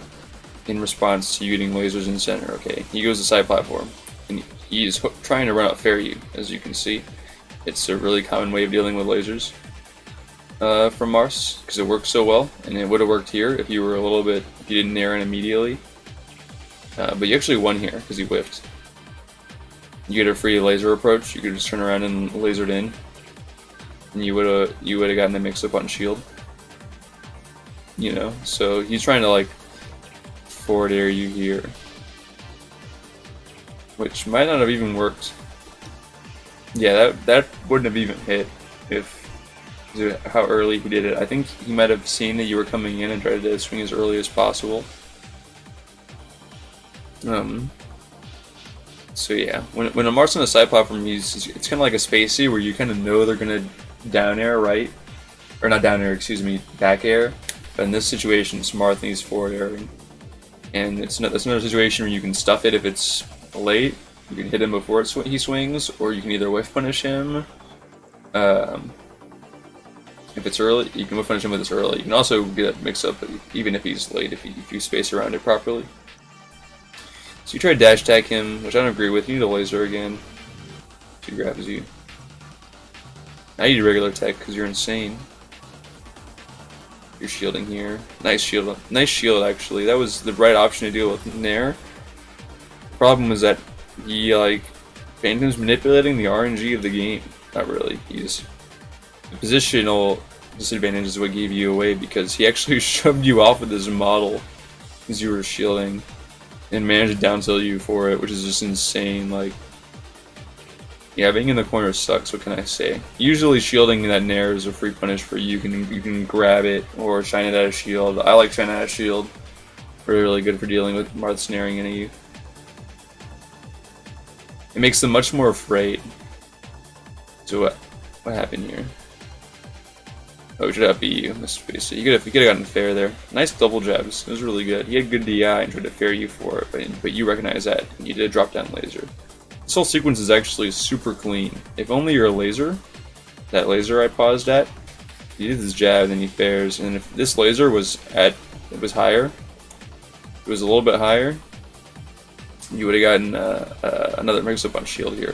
in response to you getting lasers in center. Okay, he goes to side platform, and he's trying to run out fair you, as you can see. It's a really common way of dealing with lasers from Marth, because it works so well, and it would have worked here if you didn't nair in immediately. But you actually won here, because he whiffed. You get a free laser approach, you could just turn around and lasered in, and you would have gotten the mix-up on shield. You know, so he's trying to like forward air you here, which might not have even worked. Yeah, that wouldn't have even hit if how early he did it. I think he might have seen that you were coming in and tried to swing as early as possible. So yeah, when a Marth's on a side platform, it's kind of like a spacey where you kind of know they're gonna down air, right? Or not down air, excuse me, back air. But in this situation, Marth needs forward airing. And that's another situation where you can stuff it if it's late. You can hit him before he swings, or you can either whiff punish him. If it's early, you can whiff punish him with this early. You can also get a mix-up even if he's late, if you space around it properly. So you try to dash tag him, which I don't agree with. You need a laser again. He grabs you. Now you do regular tech because you're insane. You're shielding here. Nice shield. Nice shield, actually. That was the right option to deal with dair. The problem is that he, like, Fanntom's manipulating the RNG of the game. Not really. He's... The positional disadvantage is what gave you away because he actually shoved you off with his model as you were shielding and managed to down tilt you for it, which is just insane. Like, yeah, being in the corner sucks. What can I say? Usually, shielding that nair is a free punish for you. You can grab it or shine it out of shield. I like shine out of shield. Really good for dealing with Marth snaring into you. It makes them much more afraid. So what happened here? Oh, should have beat you. So you could have gotten fair there. Nice double jabs. It was really good. He had good DI and tried to fair you for it, but you recognize that. And you did a drop down laser. This whole sequence is actually super clean. If only you're a laser, that laser I paused at, he did this jab, then he fairs, and if this laser was higher, it was a little bit higher, you would have gotten another mix-up on shield here.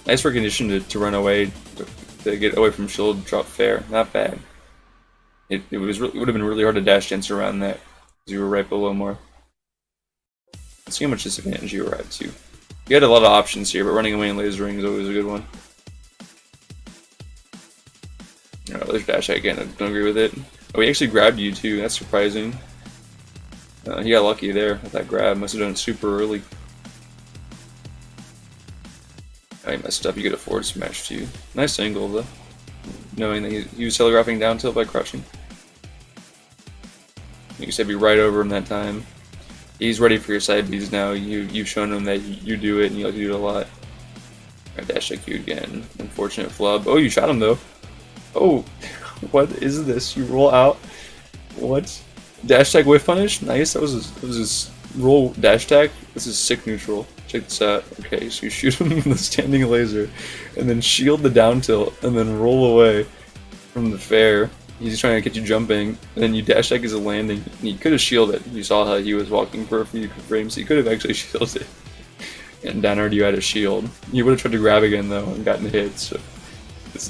Nice recognition to run away, to get away from shield, drop fair. Not bad. It would have been really hard to dash dance around that, because you were right below more. Let's see how much disadvantage you were at too. You had a lot of options here, but running away and lasering is always a good one. Laser dash again, I don't agree with it. Oh, he actually grabbed you too, that's surprising. He got lucky there with that grab, must have done it super early. Oh, he messed up, you get a forward smash too. Nice angle though, knowing that he was telegraphing down tilt by crushing. You said be right over him that time. He's ready for your side Bs now. You've shown him that you do it and you like to do it a lot. Alright, dash like you again. Unfortunate flub. Oh, you shot him though. Oh, what is this? You roll out. What? Dash tag whiff punish? Nice. That was his roll dash tag. This is sick neutral. Check this out. Okay, so you shoot him with the standing laser, and then shield the down tilt, and then roll away from the fair. He's trying to get you jumping, and then you dash tag as a landing. And you could have shielded. You saw how he was walking for a few frames, so you could have actually shielded. And down already you had a shield. You would have tried to grab again though and gotten hit. So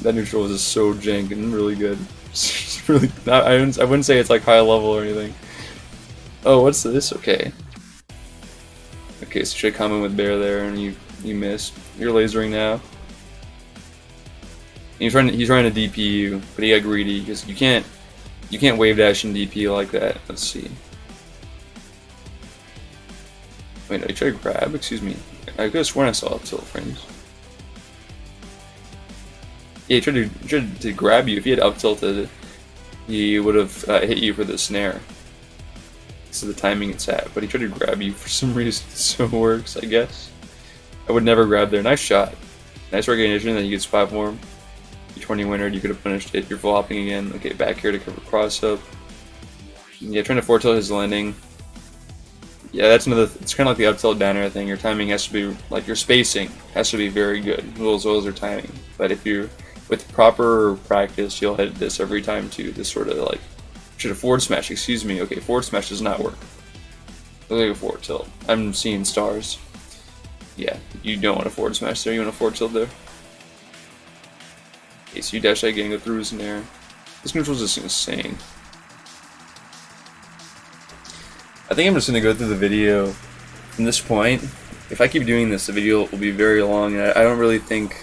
that neutral was just so jank and really good. It's really not, I wouldn't say it's like high level or anything. Oh, what's this? Okay. Okay, so should have come in with dair there, and you missed. You're lasering now. He's trying to DP you, but he got greedy because you can't wave dash and DP like that. Let's see. Wait, did I try to grab? Excuse me. I could have sworn I saw up tilt frames. Yeah, he tried to grab you. If he had up tilted, he would have hit you for the snare. So the timing it's at, but he tried to grab you for some reason, so it works, I guess. I would never grab there. Nice shot. Nice recognition that you gets platform. 20 winner, you could have punished it. You're full hopping again. Okay, back here to cover cross up. Yeah, trying to forward tilt his landing. Yeah, that's another. It's kind of like the up tilt downer thing. Your timing has to be like your spacing has to be very good. As well as your timing. But if you with proper practice, you'll hit this every time too. This sort of like should have forward smash. Excuse me. Okay, forward smash does not work. Look like a forward tilt. I'm seeing stars. Yeah, you don't want a forward smash there. You want a forward tilt there. Okay, so you dash that again, go through his nair. This control is just insane. I think I'm just going to go through the video from this point. If I keep doing this, the video will be very long, and I don't really think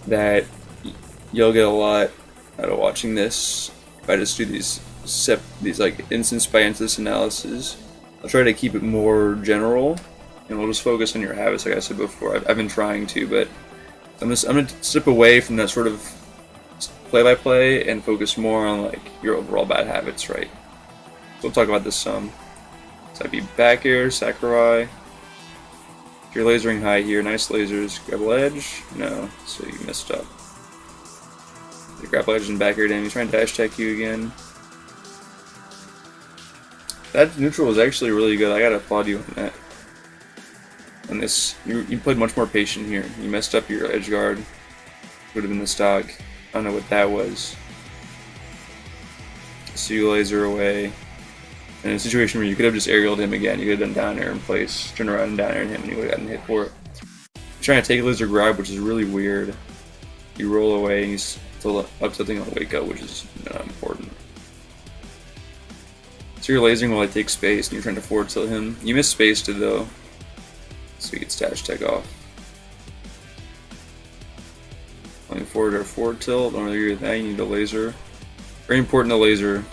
that you'll get a lot out of watching this if I just do these like instance by instance analysis. I'll try to keep it more general, and we'll just focus on your habits, like I said before. I've been trying to, but I'm gonna step away from that sort of play-by-play and focus more on like your overall bad habits, right? So we'll talk about this some. So that'd be back air, Sakurai. If you're lasering high here, nice lasers. Grab ledge? No, so you messed up. You grab ledge and back air down. You try and dash tech you again. that neutral was actually really good. I gotta applaud you on that. And this, you played much more patient here. You messed up your edge guard. Would have been the stock. I don't know what that was. So you laser away. In a situation where you could have just aerialed him again, you could have done down air in place, turn around and down air him, and you would have gotten hit for it. You're trying to take a laser grab, which is really weird. You roll away, and he's still up tilting on wake up, which is not important. So you're lasering while I take space, and you're trying to forward tilt him. You missed space to though, so you get stash tech off. Going forward or forward tilt, don't really agree with that. You need a laser. Very important to laser.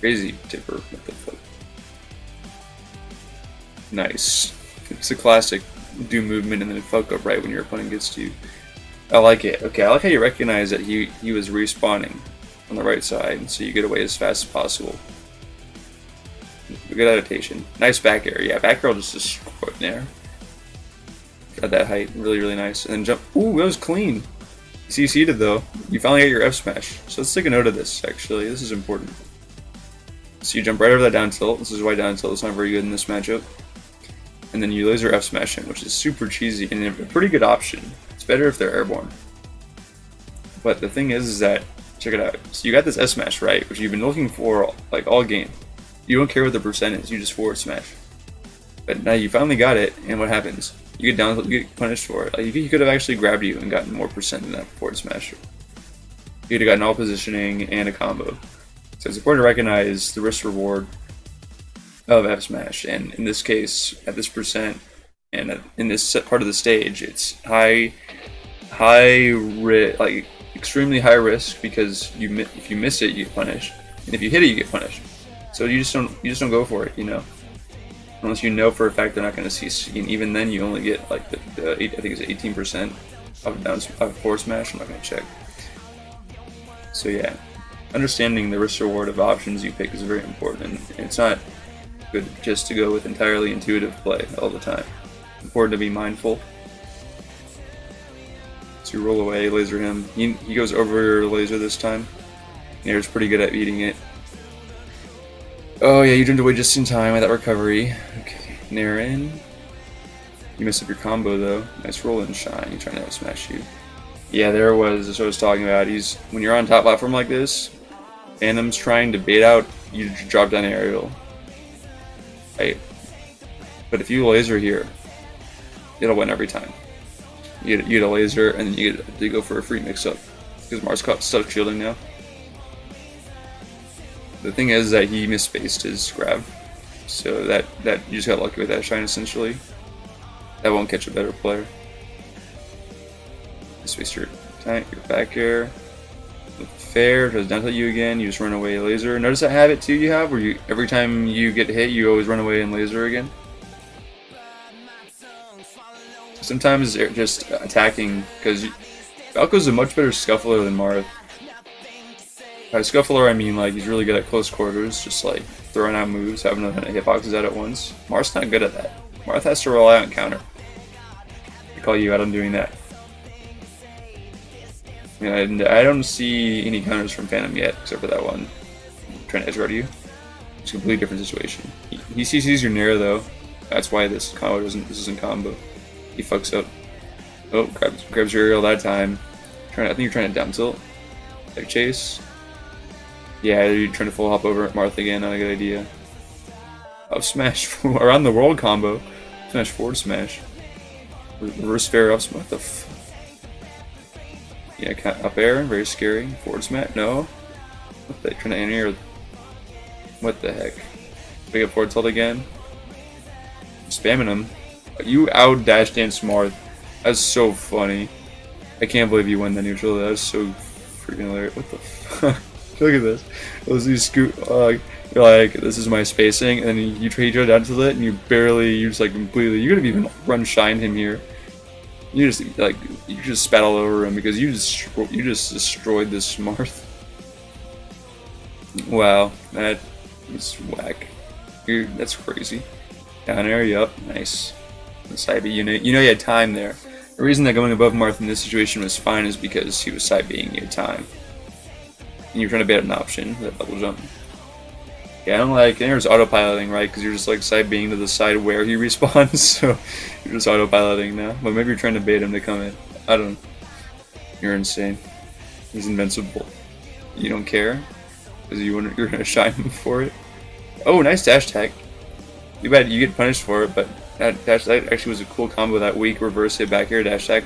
Crazy tipper. What the fuck? Nice. It's a classic do movement and then Falco up right when your opponent gets to you. I like it. Okay, I like how you recognize that he was respawning on the right side, so you get away as fast as possible. Good adaptation. Nice back air. Yeah, back air will just destroy there. Got that height. Really, really nice. And then jump. Ooh, that was clean. CC'd it though. You finally got your F smash. So let's take a note of this, actually. This is important. So you jump right over that down tilt. This is why down tilt is not very good in this matchup. And then you laser F smash him, which is super cheesy and a pretty good option. It's better if they're airborne. But the thing is that, check it out. So you got this F smash, right? Which you've been looking for like all game. You don't care what the percent is, you just forward smash. But now you finally got it, and what happens? You get down, you get punished for it. Like, he could have actually grabbed you and gotten more percent than that forward smash. You'd have gotten all positioning and a combo. So it's important to recognize the risk reward of F smash, and in this case, at this percent, and in this part of the stage, it's like extremely high risk because if you miss it, you get punished, and if you hit it, you get punished. So you just don't go for it, you know. Unless you know for a fact they're not going to see, and even then you only get like I think it's 18% of forward smash. I'm not going to check. So yeah, understanding the risk reward of options you pick is very important. And it's not good just to go with entirely intuitive play all the time. It's important to be mindful. So you roll away, laser him. He goes over laser this time. Nair's pretty good at beating it. Oh yeah, you jumped away just in time with that recovery. Okay, Nair in. You messed up your combo though. Nice roll and shine. He's trying to smash you. Yeah, there it was. That's what I was talking about. When you're on top platform like this, Phantom's trying to bait out, you drop down aerial. Right? But if you laser here, it'll win every time. You get a laser, and then you get to go for a free mix-up. Because Marth's stuck shielding now. The thing is that he misspaced his grab, so that you just got lucky with that shine essentially. That won't catch a better player. Misspaced your back air. Fair, tries down tilt you again, you just run away laser. Notice that habit too you have, where every time you get hit, you always run away and laser again. Sometimes they're just attacking, because Falco's a much better scuffler than Marth. By scuffler, I mean like he's really good at close quarters, just like throwing out moves, having a hitboxes out at once. Marth's not good at that. Marth has to rely on counter. I call you out on doing that. And I don't see any counters from Fanntom yet, except for that one. I'm trying to edge guard you. It's a completely different situation. He CCs your Nair though. That's why this isn't combo. He fucks up. Oh, grabs your aerial that time. I think you're trying to down tilt. Like chase. Yeah, you're trying to full hop over Marth again, not a good idea. Up smash around the world combo. Smash forward smash. Reverse fair up smash. What the f. Yeah, up air, very scary. Forward smash, no. What the, trying to anti-air. What the heck? Big up forward tilt again. Spamming him. You out dash dance Marth. That's so funny. I can't believe you won the neutral. That was so freaking hilarious. What the fuck? Look at this. You scoot. You're like, this is my spacing, and then you try down to it, and you just like completely. You could have even run shined him here. You just spat all over him because you just destroyed this Marth. Wow, that was whack. That's crazy. Down air, yup, nice. The side B, you know you had time there. The reason that going above Marth in this situation was fine is because he was side B'ing you had time. And you're trying to bait an option, that double jump. Yeah, I don't like Dair's autopiloting, right? Because you're just like side being to the side where he respawns, so you're just autopiloting now. But maybe you're trying to bait him to come in. I don't know. You're insane. He's invincible. You don't care because you're gonna shine him for it. Oh, nice dash tag. Too bad you get punished for it, but that actually was a cool combo. That weak reverse hit back air dash tag.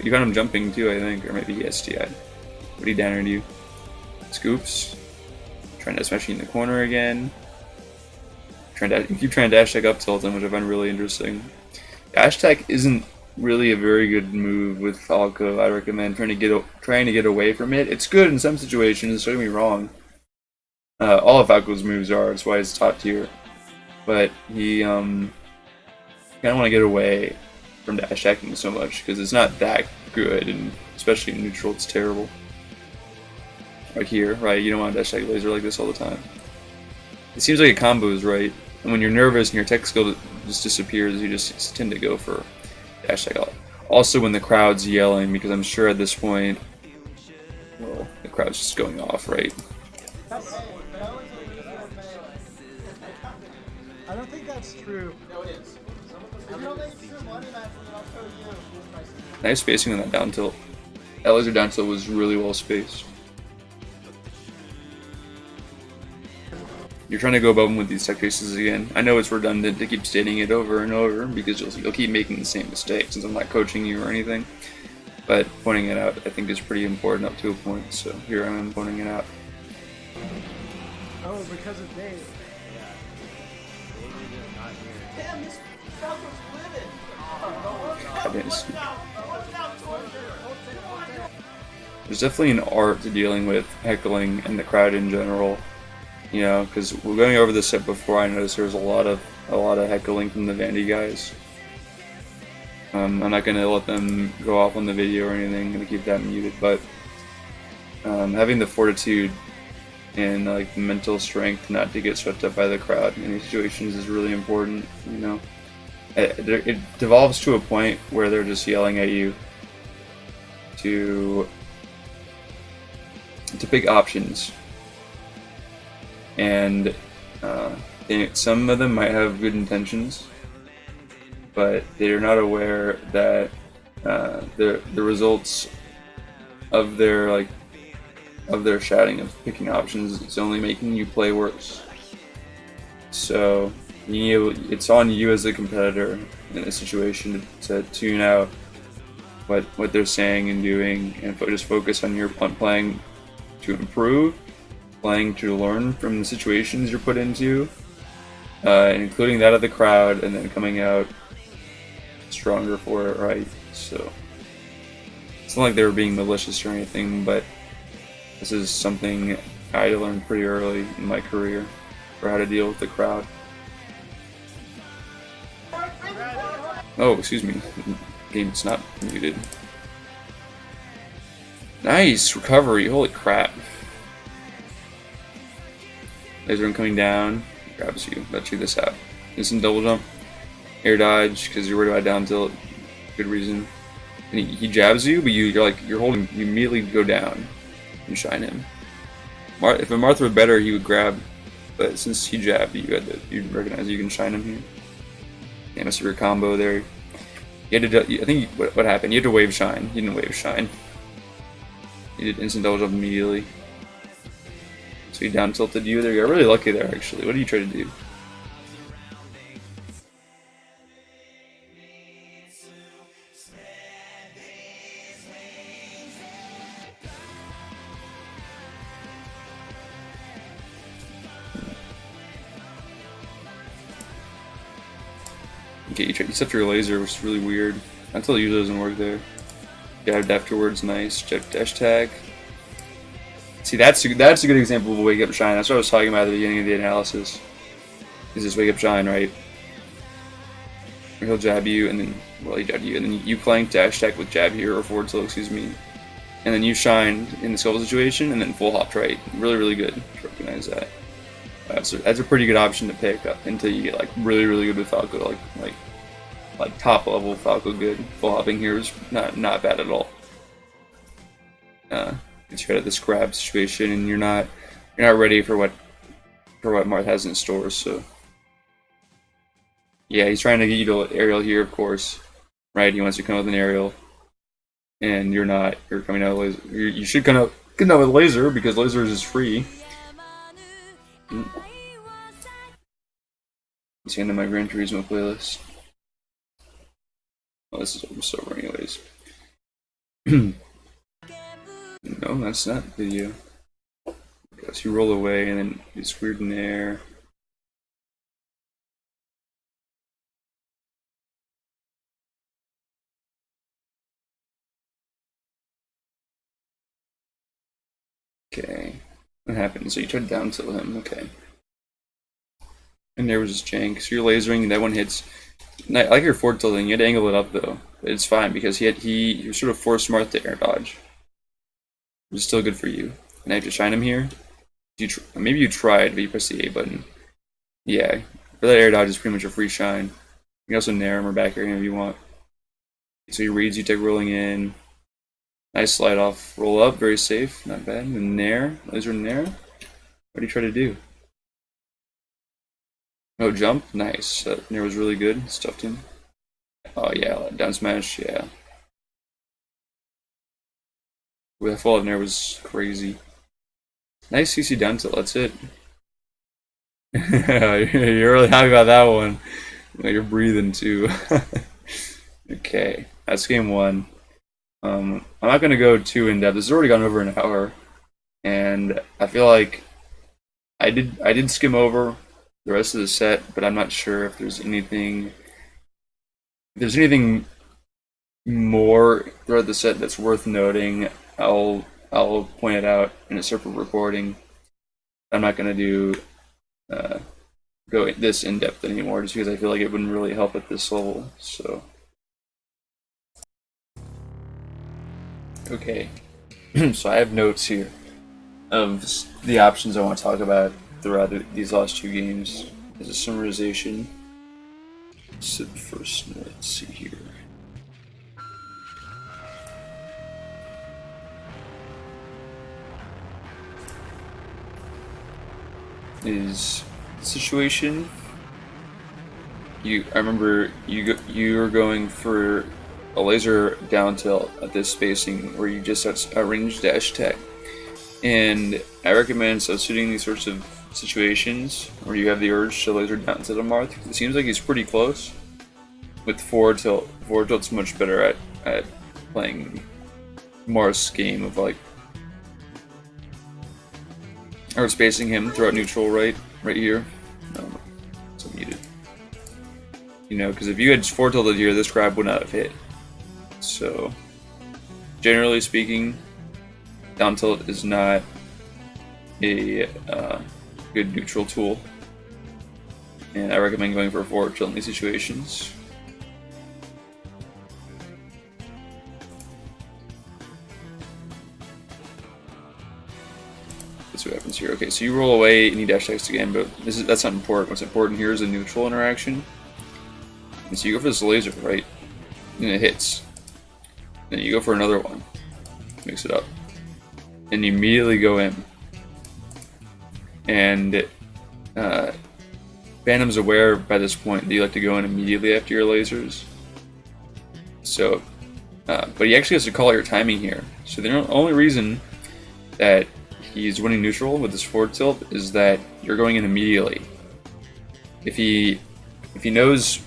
You got him jumping too, I think, or maybe he STI'd. What he downered you? Scoops. Trying to smash you in the corner again. You keep trying to dash tag up tilt him, which I find really interesting. Dash tag isn't really a very good move with Falco. I recommend trying to get away from it. It's good in some situations. Don't get me wrong. All of Falco's moves are. That's why it's top tier. But he kind of want to get away from dash tagging so much because it's not that good, and especially in neutral, it's terrible. Right here, right? You don't want to dash tag laser like this all the time. It seems like a combo is right, and when you're nervous and your tech skill just disappears, you just tend to go for dash tag out. Also, when the crowd's yelling, because I'm sure at this point, well, the crowd's just going off, right? I don't think that's true. No, it is. Nice spacing on that down tilt. That laser down tilt was really well spaced. You're trying to go above him with these tech chases again. I know it's redundant to keep stating it over and over because you'll keep making the same mistakes since I'm not coaching you or anything. But pointing it out I think is pretty important up to a point, so here I am pointing it out. Oh, because of Dave. Damn, this Falco's winning. There's definitely an art to dealing with heckling and the crowd in general. You know, because we're going over this set before. I noticed there's a lot of heckling from the Vandy guys. I'm not gonna let them go off on the video or anything. I'm gonna keep that muted. But having the fortitude and like the mental strength not to get swept up by the crowd in these situations is really important. You know, it devolves to a point where they're just yelling at you to pick options. And some of them might have good intentions, but they're not aware that the results of their shouting of picking options is only making you play worse. So it's on you as a competitor in a situation to tune out what they're saying and doing, and just focus on playing to improve. Playing to learn from the situations you're put into, including that of the crowd, and then coming out stronger for it, right? So it's not like they were being malicious or anything, but this is something I learned pretty early in my career for how to deal with the crowd. Oh, excuse me, game's not muted. Nice recovery, holy crap. Laser coming down, grabs you. Let's check this out. Instant double jump, air dodge because you're worried about down tilt. Good reason. And he jabs you, but you're holding. You immediately go down and shine him. If a Marth were better, he would grab, but since he jabbed you, you recognize you can shine him here. Yeah, must be your combo there. You had to. I think what happened? You had to wave shine. You didn't wave shine. You did instant double jump immediately. So he down tilted you there. You got really lucky there, actually. What did you try to do? Okay, you set your laser, which is really weird. Until it usually doesn't work there. Jabbed afterwards, nice. Dash tag. See, that's a good example of a wake up shine. That's what I was talking about at the beginning of the analysis. Is this wake up shine, right? Where he'll jab you, and then he jabbed you, and then you flank dash tag with jab here or forward tilt, excuse me, and then you shined in the skull situation, and then full hopped right. Really, really good. Recognize that. That's a pretty good option to pick up until you get like really, really good with Falco, like top level Falco good. Full hopping here is not bad at all. Gets you out of this grab situation, and you're not ready for for what Marth has in store. So yeah, he's trying to get you to aerial here, of course, right? He wants you to come with an aerial, and you're not. You're coming out with laser. You should come out with laser because laser is free. It's the end of my Gran Turismo playlist. Oh, this is almost over anyways. No, that's not the video. Okay, so you roll away and then it's weird in there. Okay. What happened? So you tried to down tilt him, okay. And there was this jank. So you're lasering, that one hits. I like your forward tilting, you had to angle it up though. It's fine because he sort of forced Marth to air dodge. Which is still good for you. And I have to shine him here. Maybe you tried, but you pressed the A button. Yeah, for that air dodge is pretty much a free shine. You can also nair him or back air him if you want. So he reads, you take rolling in. Nice slide off, roll up, very safe, not bad. And nair, laser nair. What do you try to do? Oh, jump, nice. That nair was really good, stuffed him. Oh yeah, down smash, yeah. With that fall nair was crazy. Nice CC down tilt, that's it. You're really happy about that one. You're breathing too. Okay, that's game one. I'm not gonna go too in depth. This has already gone over an hour, and I feel like I did skim over the rest of the set, but I'm not sure if there's anything more throughout the set that's worth noting. I'll point it out in a separate recording. I'm not gonna do go this in depth anymore, just because I feel like it wouldn't really help at this level. So. Okay, so I have notes here of the options I want to talk about throughout these last two games as a summarization. So first, let's see here. Is situation. I remember you were going for a laser down tilt at this spacing where you just outrange dash attack, and I recommend substituting these sorts of situations where you have the urge to laser down tilt a Marth. It seems like he's pretty close with forward tilt. Forward tilt's much better at playing Marth's game of like or spacing him throughout neutral right here. No, it's muted. You know, because if you had forward tilted here, this grab would not have hit. So, generally speaking, down tilt is not a good neutral tool, and I recommend going for a forward tilt in these situations. Let's see what happens here. Okay, so you roll away and you dash text again, but that's not important. What's important here is a neutral interaction. And so you go for this laser, right? And it hits. Then you go for another one, mix it up, and you immediately go in. And Fanntom's aware by this point that you like to go in immediately after your lasers. So, but he actually has to call out your timing here. So the only reason that he's winning neutral with this forward tilt is that you're going in immediately. If he knows,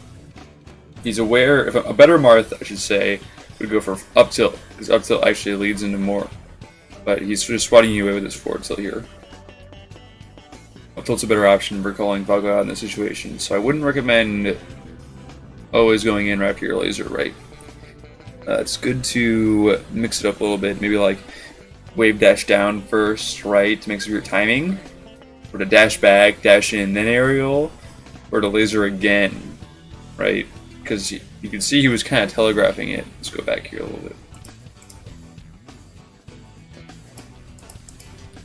he's aware. If a better Marth, I should say, would go for up tilt, because up tilt actually leads into more. But he's just swatting you away with his forward tilt here. Up tilt's a better option for calling Falco out in this situation, so I wouldn't recommend always going in right after your laser, right? It's good to mix it up a little bit, maybe like wave dash down first, right, to mix up your timing, or to dash back, dash in, then aerial, or to laser again, right? Because you can see he was kind of telegraphing it. Let's go back here a little bit.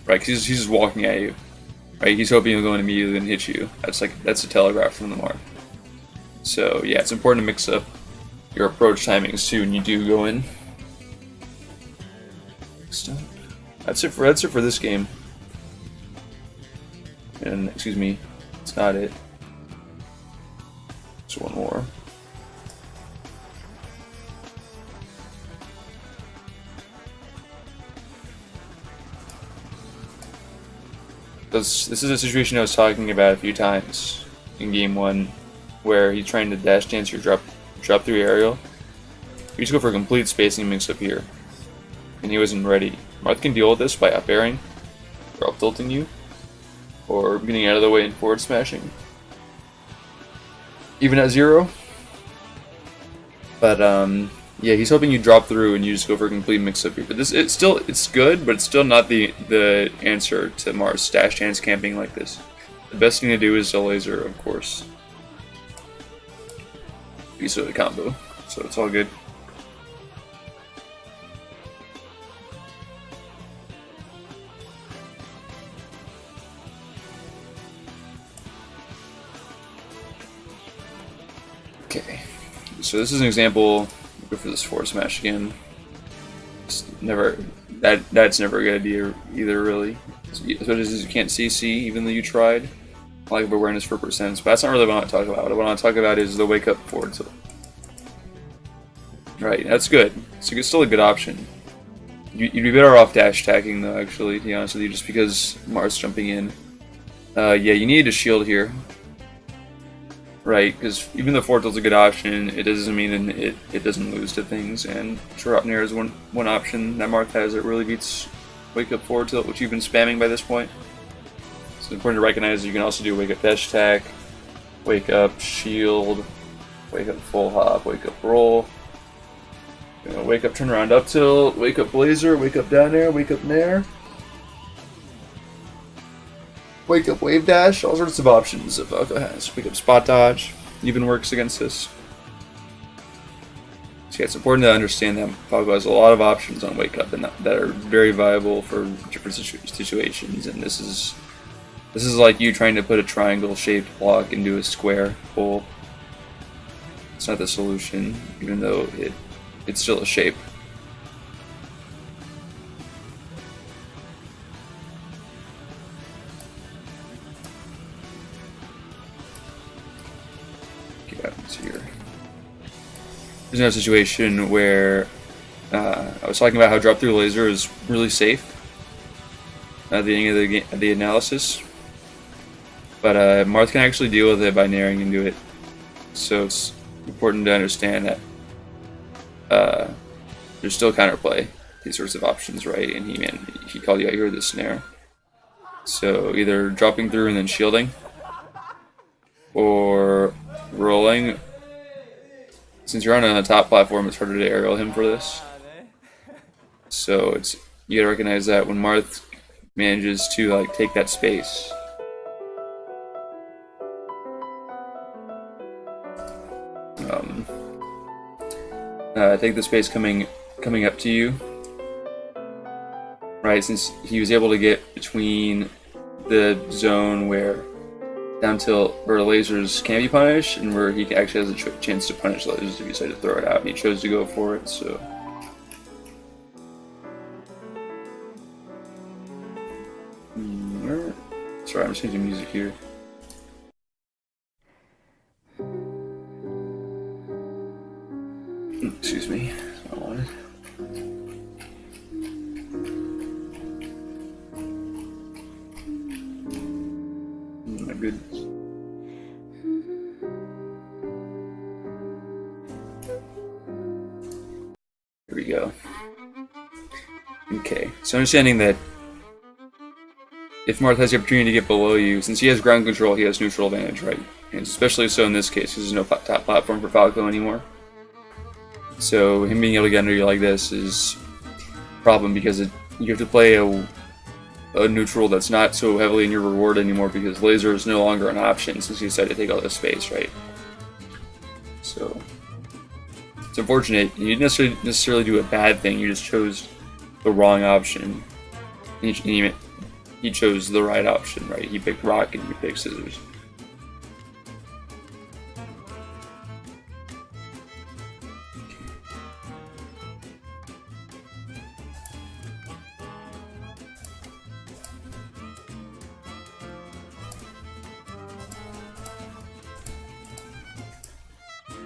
Right, because he's just walking at you. Right, he's hoping he'll go in immediately and hit you. That's a telegraph from the Marth. So yeah, it's important to mix up your approach timings too when you do go in. Next up. That's it for this game. And excuse me, it's not it. Just one more. This is a situation I was talking about a few times in game 1, where he's trying to dash dance your drop through aerial. You just go for a complete spacing mix up here, and he wasn't ready. Marth can deal with this by up airing, or up tilting you, or getting out of the way and forward smashing, even at 0. But yeah, he's hoping you drop through and you just go for a complete mix up here. But it's good, but it's still not the answer to Marth's dash dance camping like this. The best thing to do is a laser, of course. Piece of the combo, so it's all good. Okay, so this is an example. Go for this forward smash again. It's never that's never a good idea either, really. Especially as you can't CC, even though you tried. Lack of awareness for percents, but that's not really what I want to talk about. What I want to talk about is the wake up forward tilt. Right, that's good. So it's still a good option. You'd be better off dash attacking though, actually, to be honest with you, just because Marth's jumping in. Yeah, you need to shield here. Right, because even though forward tilt's a good option, it doesn't mean it doesn't lose to things, and drop near is one option that Marth has that really beats wake up forward tilt, which you've been spamming by this point. It's important to recognize that you can also do wake up dash attack, wake up shield, wake up full hop, wake up roll, wake up turn around up tilt, wake up blazer, wake up down air, wake up nair, wake up wave dash, all sorts of options that Falco has. Wake up spot dodge even works against this. So yeah, it's important to understand that Falco has a lot of options on wake up and that are very viable for different situations, and this is like you trying to put a triangle shaped block into a square hole. It's not the solution, even though it's still a shape. Here. There's another situation where I was talking about how drop through laser is really safe at the end of the analysis, but Marth can actually deal with it by nairing into it. So it's important to understand that there's still counterplay, these sorts of options, right? And he called you out here with the snare. So either dropping through and then shielding, or rolling. Since you're on a top platform, it's harder to aerial him for this. So you gotta recognize that when Marth manages to like take that space. Take the space coming up to you. Right, since he was able to get between the zone where down tilt where lasers can be punished and where he actually has a chance to punish lasers if you decide to throw it out, and he chose to go for it, so. Sorry, I'm just changing music here. Excuse me, that's what I wanted. My goodness. Here we go. Okay, so understanding that if Marth has the opportunity to get below you, since he has ground control, he has neutral advantage, right? And especially so in this case, because there's no top platform for Falco anymore. So him being able to get under you like this is a problem, because you have to play a neutral that's not so heavily in your reward anymore, because laser is no longer an option since you decided to take all this space, right? So it's unfortunate. You didn't necessarily do a bad thing, you just chose the wrong option. He chose the right option, right? He picked rock and you picked scissors.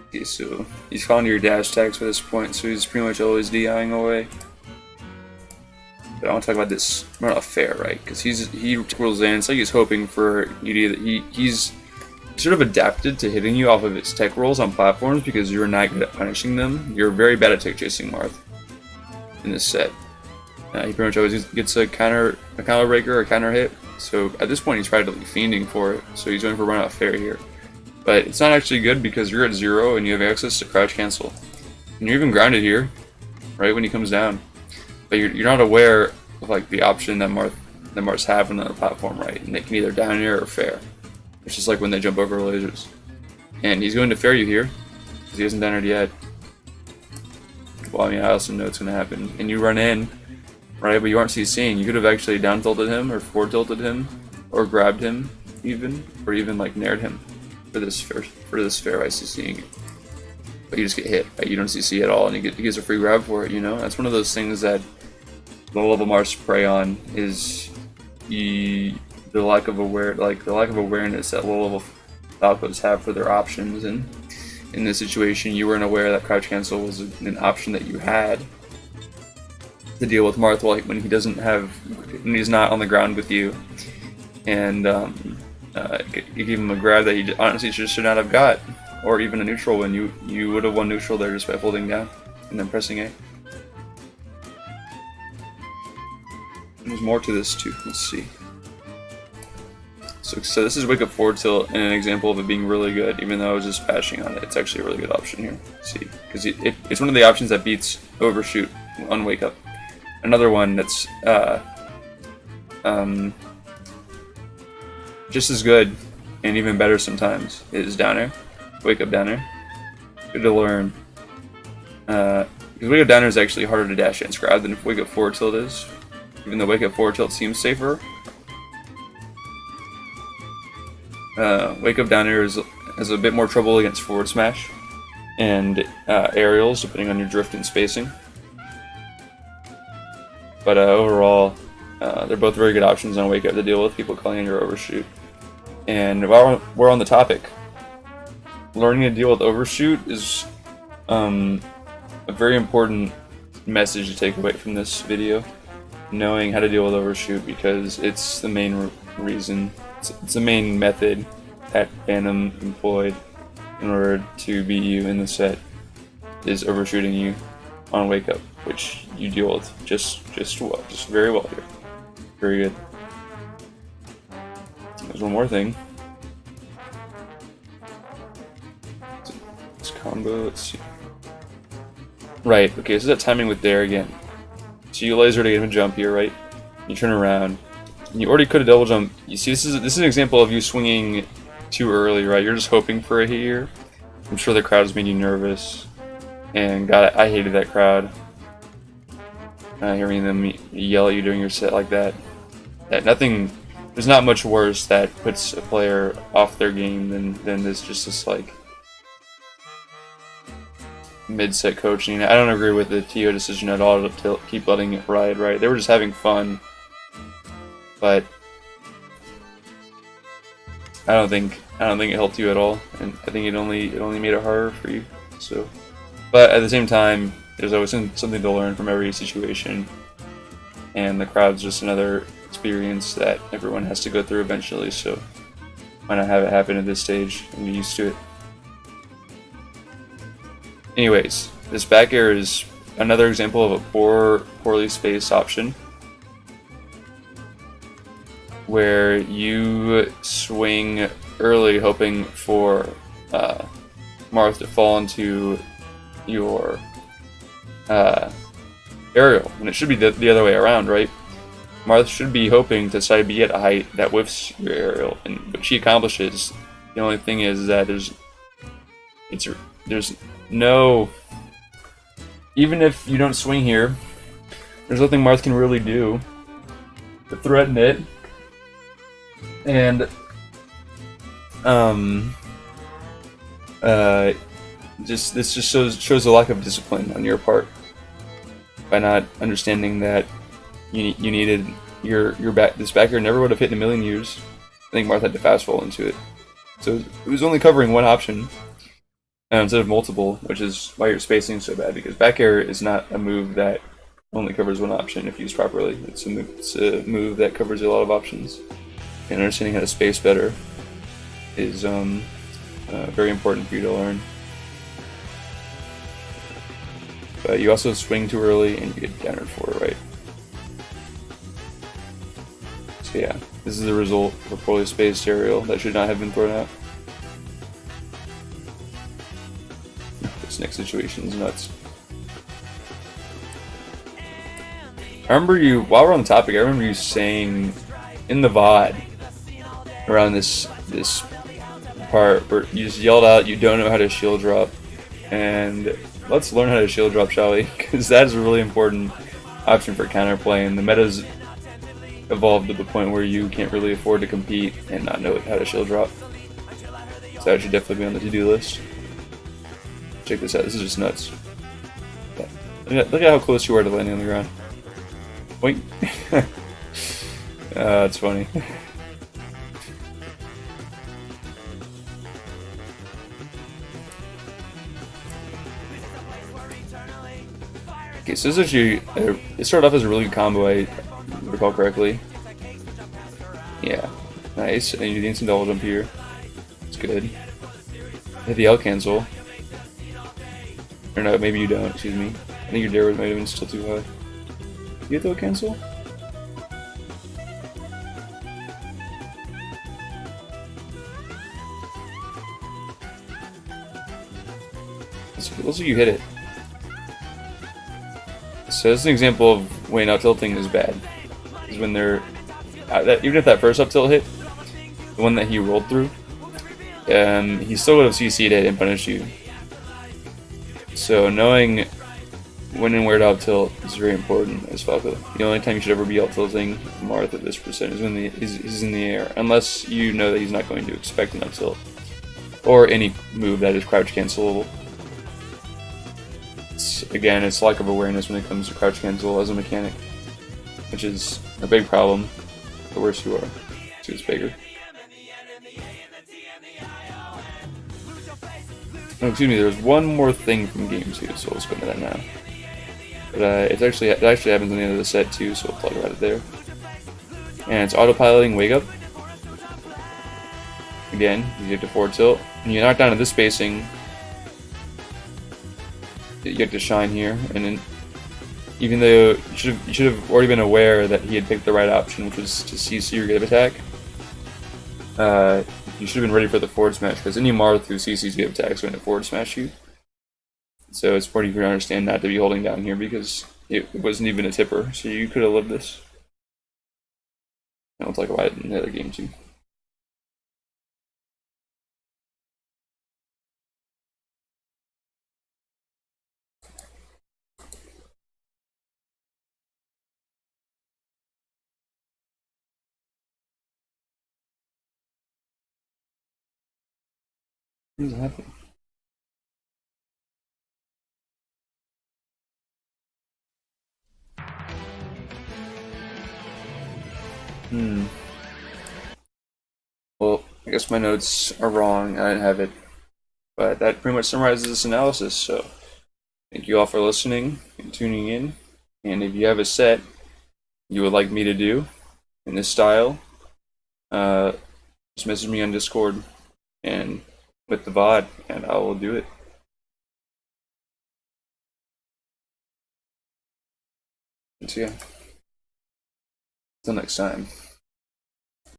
Okay, so he's falling to your dash tags by this point, so he's pretty much always DIing away. But I want to talk about this not fair, right? Because he rolls in. It's like he's hoping for you to. He's sort of adapted to hitting you off of its tech rolls on platforms because you're not good at punishing them. You're very bad at tech chasing Marth in this set. He pretty much always gets a counter breaker or a counter hit. So at this point, he's practically fiending for it. So he's going for run out fair here. But it's not actually good because you're at 0 and you have access to crouch cancel. And you're even grounded right when he comes down. But you're not aware of like the option that Marths have on the platform, right? And they can either down air or fair. It's just like when they jump over lasers. And he's going to fair you here because he hasn't down aired yet. Well, I mean, I also know it's going to happen. And you run in, right? But you aren't CCing. You could have actually down tilted him or forward tilted him or grabbed him or even like nared him for this fair by CCing. But you just get hit, right? You don't CC at all, and he gets a free grab for it. You know, that's one of those things that low level Marths prey on is the lack of awareness that low level Falcos have for their options. And in this situation, you weren't aware that crouch cancel was an option that you had to deal with Marth when he's not on the ground with you, and you give him a grab that he honestly should not have got. Or even a neutral when you would have won neutral there just by holding down and then pressing A. And there's more to this too. Let's see. So this is wake up forward tilt and an example of it being really good, even though I was just bashing on it. It's actually a really good option here. See, because it's one of the options that beats overshoot on wake up. Another one that's just as good and even better sometimes is down air. Wake up down air. Good to learn. Because wake up down air is actually harder to dash and grab than if wake up forward tilt is. Even though wake up forward tilt seems safer. Wake up down air has a bit more trouble against forward smash and aerials, depending on your drift and spacing. But overall, they're both very good options on wake up to deal with people calling in your overshoot. And while we're on the topic, learning to deal with overshoot is a very important message to take away from this video. Knowing how to deal with overshoot, because it's the main reason, it's the main method that Fanntom employed in order to beat you in the set, is overshooting you on wake up, which you deal with just very well here. Very good. There's one more thing. Combo, let's see. Right, okay, so that timing with dair again. So you laser to get him a jump here, right? You turn around. And you already could have double jump. You see, this is an example of you swinging too early, right? You're just hoping for a hit here. I'm sure the crowd has made you nervous. And God, I hated that crowd. Hearing them yell at you during your set like that. There's not much worse that puts a player off their game than this like mid-set coaching. I don't agree with the TO decision at all to keep letting it ride, right? They were just having fun, but I don't think it helped you at all, and I think it only made it harder for you. So, but at the same time, there's always something to learn from every situation, and the crowd's just another experience that everyone has to go through eventually. So, why not have it happen at this stage and be used to it? Anyways, this back air is another example of a poorly spaced option where you swing early hoping for Marth to fall into your aerial, and it should be the other way around, right? Marth should be hoping to side B at a height that whiffs your aerial, and what she accomplishes. The only thing is that there's no, even if you don't swing here, there's nothing Marth can really do to threaten it, and this just shows a lack of discipline on your part by not understanding that you needed this back air never would have hit in a million years. I think Marth had to fast fall into it, so it was only covering one option. instead of multiple, which is why your spacing is so bad, because back air is not a move that only covers one option if used properly. It's a move that covers a lot of options. And understanding how to space better is very important for you to learn. But you also swing too early and you get countered for it, right? So yeah, this is the result of a poorly spaced aerial that should not have been thrown out. This next situation is nuts. I remember you, while we're on the topic, I remember you saying in the VOD around this part where you just yelled out, "You don't know how to shield drop," and let's learn how to shield drop, shall we? Because that is a really important option for counterplay, and the meta's evolved to the point where you can't really afford to compete and not know how to shield drop. So that should definitely be on the to-do list. Check this out, this is just nuts. Yeah. Look at how close you are to landing on the ground. Wait. That's funny. Okay, so this is actually, it started off as a really good combo, I recall correctly. Yeah, nice. And you do the instant double jump here. It's good. Hit the L cancel. Or no, maybe you don't, excuse me. I think your dair might have been still too high. You get the L cancel? Looks like you hit it. So this is an example of when up tilting is bad. Is when they're even if that first up tilt hit, the one that he rolled through, he still would have CC'd it and punished you. So knowing when and where to up tilt is very important as Falco. The only time you should ever be up tilting Marth at this percent is when he's in the air, unless you know that he's not going to expect an up tilt or any move that is crouch cancelable. Again, it's lack of awareness when it comes to crouch cancel as a mechanic, which is a big problem. The worse you are, so it's bigger. Oh, excuse me. There's one more thing from game 2, so let's go into that now. But it actually happens in the end of the set too, so we'll talk about it there. And it's autopiloting wakeup. Again, you get to forward tilt, and you knock down to this spacing. You get to shine here, and then even though you should have already been aware that he had picked the right option, which was to CC your give attack, you should have been ready for the forward smash, because any Marth who CC's give attack is going to forward smash you. So it's important for you to understand not to be holding down here, because it wasn't even a tipper, so you could have lived this. And we'll talk about it in the other game too. What is happening? Well, I guess my notes are wrong. I didn't have it. But that pretty much summarizes this analysis. So thank you all for listening and tuning in. And if you have a set you would like me to do in this style, just message me on Discord and with the VOD, and I will do it. So yeah, until next time.